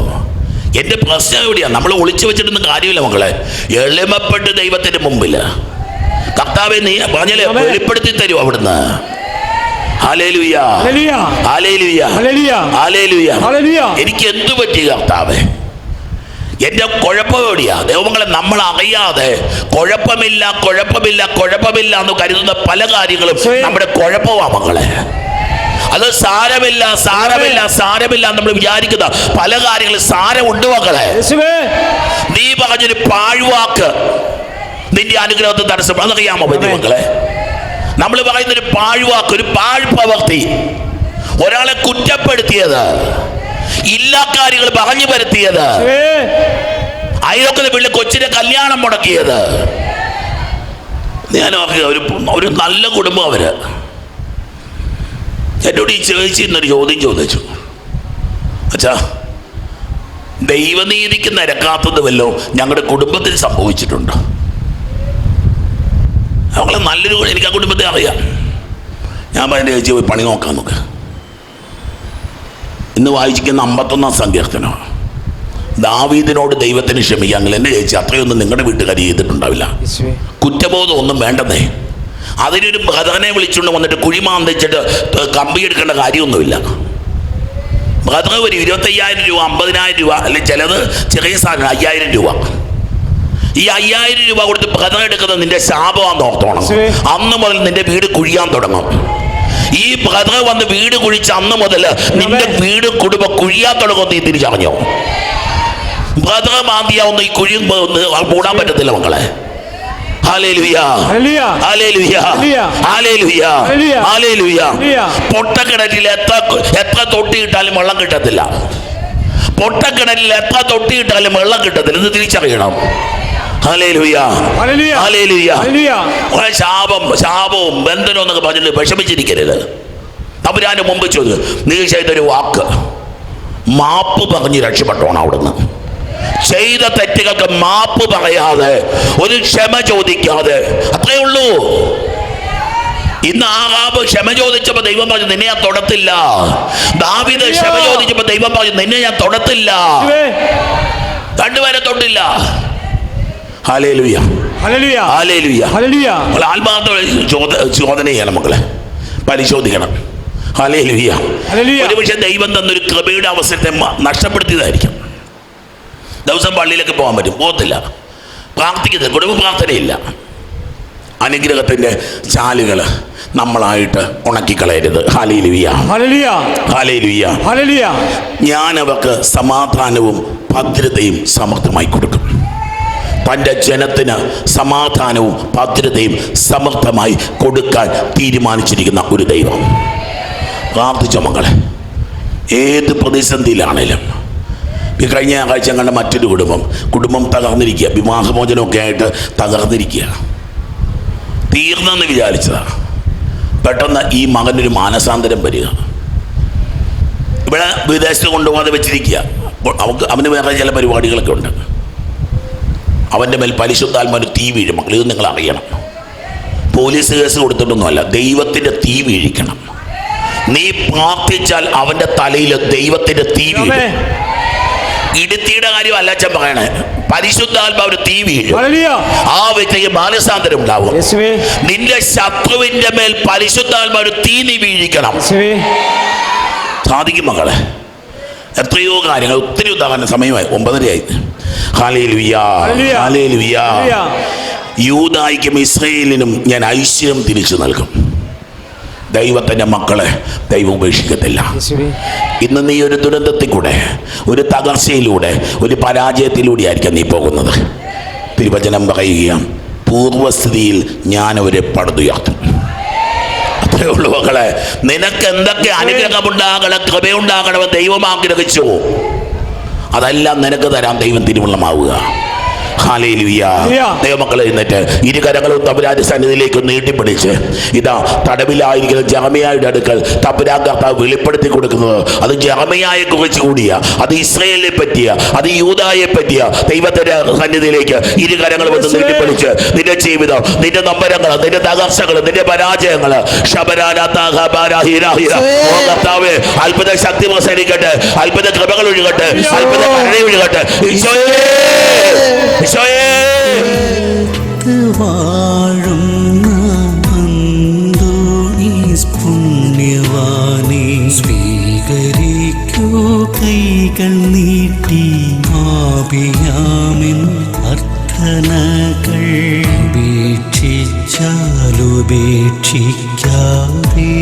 Speaker 2: എൻ്റെ പ്രശ്നം എവിടെയാണ്? നമ്മൾ ഒളിച്ചു വെച്ചിട്ടൊന്നും കാര്യമില്ല മക്കളെ. എളിമപ്പെട്ട് ദൈവത്തിൻ്റെ മുമ്പിൽ കർത്താവെ നീ പറഞ്ഞാലേ വെളിപ്പെടുത്തി തരൂ അവിടുന്ന്. Hallelujah, hallelujah, hallelujah. എനിക്ക് എന്തു പറ്റി കർത്താവേ? എൻ്റെ കുഴപ്പം എവിടെയാ? ദൈവങ്ങളെ നമ്മൾ അറിയാതെ കുഴപ്പമില്ല എന്ന് കരുതുന്ന പല കാര്യങ്ങളും നമ്മുടെ കുഴപ്പമാണ് മക്കളെ. അത് സാരമില്ല നമ്മൾ വിചാരിക്കുന്ന പല കാര്യങ്ങളും സാരമുണ്ട് മക്കളെ. നീ പറഞ്ഞൊരു പാഴ്വാക്ക് നിന്റെ അനുഗ്രഹത്തെ തടസ്സം, അതറിയാമോ മക്കളെ? നമ്മൾ പറയുന്നൊരു പാഴ്വാക്ക്, ഒരു പാഴ്പ്രവൃത്തി, ഒരാളെ കുറ്റപ്പെടുത്തിയത്, ഇല്ലാ കാര്യങ്ങൾ പറഞ്ഞു വരുത്തിയത്, അയൽവക്കത്തെ വീട്ടിലെ കൊച്ചിന്റെ കല്യാണം മുടക്കിയത്. ഞാൻ ഒരു നല്ല കുടുംബം. അവര് എന്നോട് ഈ ചേച്ചി എന്നൊരു ചോദ്യം ചോദിച്ചു, അച്ഛാ ദൈവനീതിക്ക് നിരക്കാത്തത് വല്ലോ ഞങ്ങളുടെ കുടുംബത്തിൽ സംഭവിച്ചിട്ടുണ്ട്? അവളെ നല്ലൊരു, എനിക്ക് ആ കുടുംബത്തെ അറിയാം. ഞാൻ പറഞ്ഞ ചേച്ചി പോയി പണി നോക്കാൻ നോക്ക്. ഇന്ന് വായിച്ചിരിക്കുന്ന 51-ാം സങ്കീർത്തനം. ദാവീദിനോട് ദൈവത്തിന് ക്ഷമിക്കാമെങ്കിൽ എൻ്റെ ചേച്ചി അത്രയൊന്നും നിങ്ങളുടെ വീട്ടുകാർ ചെയ്തിട്ടുണ്ടാവില്ല. കുറ്റബോധം ഒന്നും വേണ്ടെന്നേ. അതിനൊരു ബ്രദറിനെ വിളിച്ചുകൊണ്ട് വന്നിട്ട് കുഴിമാന്തിച്ചിട്ട് കമ്പി എടുക്കേണ്ട കാര്യമൊന്നുമില്ല. ബ്രദർ ഒരു 25,000 രൂപ, 50,000 രൂപ, അല്ലെങ്കിൽ ചിലത് ചെറിയ സാധനം 5,000 രൂപ. ഈ 5,000 രൂപ കൊടുത്ത് ബ്രദർ എടുക്കുന്നത് നിന്റെ ശാപമാണെന്ന് ഓർത്തോണം. അന്ന് മുതൽ നിന്റെ വീട് കുഴിയാൻ തുടങ്ങും. ഈ ബ്രദർ വന്ന് വീട് കുഴിച്ച് അന്ന് മുതൽ നിന്റെ വീട് കുടുംബം കുഴിയാൻ തുടങ്ങും. നീ തിരിച്ചറിഞ്ഞോ? ബ്രദർ മാന്തിയാവുന്ന ഈ കുഴി മൂടാൻ പറ്റത്തില്ല മക്കളെ. Hallelujah, hallelujah, hallelujah, hallelujah. പൊട്ടക്കിണറ്റിൽ എത്ര തൊട്ടിയിട്ടാലും വെള്ളം കിട്ടത്തില്ല. പൊട്ടക്കിണറ്റിൽ എത്ര തൊട്ടിയിട്ടാലും വെള്ളം കിട്ടത്തില്ല. ഇത് തിരിച്ചറിയണം. Hallelujah, hallelujah. ശാപവും ബന്ധനവും എന്നൊക്കെ പറഞ്ഞിട്ട് വിഷമിച്ചിരിക്കരുത്. തമ്പുരാന്റെ മുമ്പ് ചോദിച്ചു, നീ ചെയ്തൊരു വാക്ക് മാപ്പ് പറഞ്ഞ് രക്ഷപ്പെട്ടോണം. അവിടുന്ന് ചെയ്ത തെറ്റുകൾക്ക് മാപ്പ് പറയാതെ, ഒരു ക്ഷമ ചോദിക്കാതെ, അത്രേ ഉള്ളൂ. ഇന്ന് ആഹാബ് ക്ഷമ ചോദിച്ചപ്പോ ദൈവം പറഞ്ഞു നിന്നെ ഞാൻ തൊടത്തില്ല. ദാവീദ് ക്ഷമ ചോദിച്ചപ്പോ ദൈവം പറഞ്ഞു നിന്നെ ഞാൻ തൊടത്തില്ല. രണ്ടുപേരെ തൊട്ടില്ല. Hallelujah, hallelujah, hallelujah. ആത്മാർത്ഥ ചോദന ചെയ്യണം മക്കളെ, പരിശോധിക്കണം. ഹല്ലേലൂയ. ഒരുപക്ഷെ ദൈവം തന്നൊരു കൃപയുടെ അവസരത്തെ നഷ്ടപ്പെടുത്തിയതായിരിക്കും. ദിവസം പള്ളിയിലൊക്കെ പോകാൻ പറ്റും, പോകത്തില്ല. പ്രാർത്ഥിക്കുന്നത് കുടുംബ പ്രാർത്ഥനയില്ല. അനുഗ്രഹത്തിന്റെ ചാലുകൾ നമ്മളായിട്ട് ഉണക്കിക്കളയരുത്. Hallelujah, hallelujah, hallelujah. ഞാൻ അവർക്ക് സമാധാനവും ഭദ്രതയും സമൃദ്ധമായി കൊടുക്കും. തൻ്റെ ജനത്തിന് സമാധാനവും ഭദ്രതയും സമൃദ്ധമായി കൊടുക്കാൻ തീരുമാനിച്ചിരിക്കുന്ന ഒരു ദൈവം. പ്രാർത്ഥിച്ച മക്കളെ, ഏത് പ്രതിസന്ധിയിലാണേലും. കഴിഞ്ഞ ആഴ്ച കണ്ട മറ്റൊരു കുടുംബം തകർന്നിരിക്കുക, വിവാഹമോചനമൊക്കെ ആയിട്ട് തകർന്നിരിക്കുക. തീർന്നെന്ന് വിചാരിച്ചതാണ്. പെട്ടെന്ന് ഈ മകനൊരു മാനസാന്തരം വരിക. ഇവിടെ വിദേശത്ത് കൊണ്ടുപോകാതെ വെച്ചിരിക്കുക. അവന് വേറെ ചില പരിപാടികളൊക്കെ ഉണ്ട്. അവൻ്റെ മേൽ പരിശുദ്ധാത്മാവിന് തീ വീഴും. മക്കൾ, ഇത് നിങ്ങൾ അറിയണം. പോലീസ് കേസ് കൊടുത്തിട്ടൊന്നുമല്ല, ദൈവത്തിൻ്റെ തീ വീഴിക്കണം. നീ പ്രാർത്ഥിച്ചാൽ അവൻ്റെ തലയിൽ ദൈവത്തിൻ്റെ തീ വീഴും. ഇടുത്തിയുടെ കാര്യം അല്ല അച്ഛൻ പറയണേ. പരിശുദ്ധാത്മാവിന് തീ വീഴും. ആ വ്യക്തിക്ക് മാനസാന്തരം ഉണ്ടാവും. നിന്റെ ശത്രുവിന്റെ മേൽ പരിശുദ്ധാത്മാവിന് തീ നീ വീഴിക്കണം. സാധിക്കും മക്കളെ. എത്രയോ കാര്യങ്ങൾ, ഒത്തിരി ഉദാഹരണം. സമയമായി 9:30. Hallelujah, hallelujah. യൂദായ്ക്കും ഇസ്രായേലിനും ഞാൻ ഐശ്വര്യം തിരിച്ചു നൽകും. ദൈവത്തിൻ്റെ മക്കളെ ദൈവം ഉപേക്ഷിക്കത്തില്ല. ഇന്ന് നീ ഒരു ദുരന്തത്തിൽ കൂടെ, ഒരു തകർച്ചയിലൂടെ, ഒരു പരാജയത്തിലൂടെ ആയിരിക്കും നീ പോകുന്നത്. തിരുവചനം പറയുകയാണ്, പൂർവസ്ഥിതിയിൽ ഞാൻ അവരെ പടുതുയർത്തും. അത്രേ ഉള്ളൂ മക്കളെ. നിനക്ക് എന്തൊക്കെ അനുഗ്രഹമുണ്ടാകണം, കൃപയുണ്ടാകണമെന്ന് ദൈവം ആഗ്രഹിച്ചു, അതെല്ലാം നിനക്ക് തരാൻ ദൈവം തിരുവുള്ളമാവുക. ഹല്ലേലൂയ. ദൈവമക്കളെ, എന്നിട്ട് ഇരുകരങ്ങളും തമ്പുരാന്റെ സന്നിധിയിലേക്ക് നീട്ടിപ്പിടിച്ച്, ഇതാ തടവിലായിരിക്കുന്ന ജെറമ്യായുടെ അടുക്കൽ തമ്പുരാൻ കർത്താവ് വെളിപ്പെടുത്തി കൊടുക്കുന്നത് അത് ജെറമ്യായെ കുറിച്ച് കൂടിയ, അത് ഇസ്രായേലിനെ പറ്റിയ, അത് യൂദായെ പറ്റിയ ദൈവത്തിന്റെ സന്നിധിയിലേക്ക് ഇരുകരങ്ങളും ഒന്ന് നീട്ടിപ്പിടിച്ച് നിന്റെ ജീവിതം, നിന്റെ നമ്പരങ്ങൾ, നിന്റെ തകർച്ചകൾ, നിന്റെ പരാജയങ്ങൾ കർത്താവേ അത്ഭുത ശക്തി പ്രസരിക്കട്ടെ, അത്ഭുത കൃപകൾ ഒഴുകട്ടെ, അത്ഭുത കരുണ ഒഴുകട്ടെ.
Speaker 1: വാഴുന്ന അന്തോണീസ് പുണ്യവാനെ സ്വീകരിക്കൂ കൈകൾ നീട്ടി. ആപിയാമിൻ അർത്ഥനകൾ ഉപേക്ഷിച്ചാലുപേക്ഷിക്കാതെ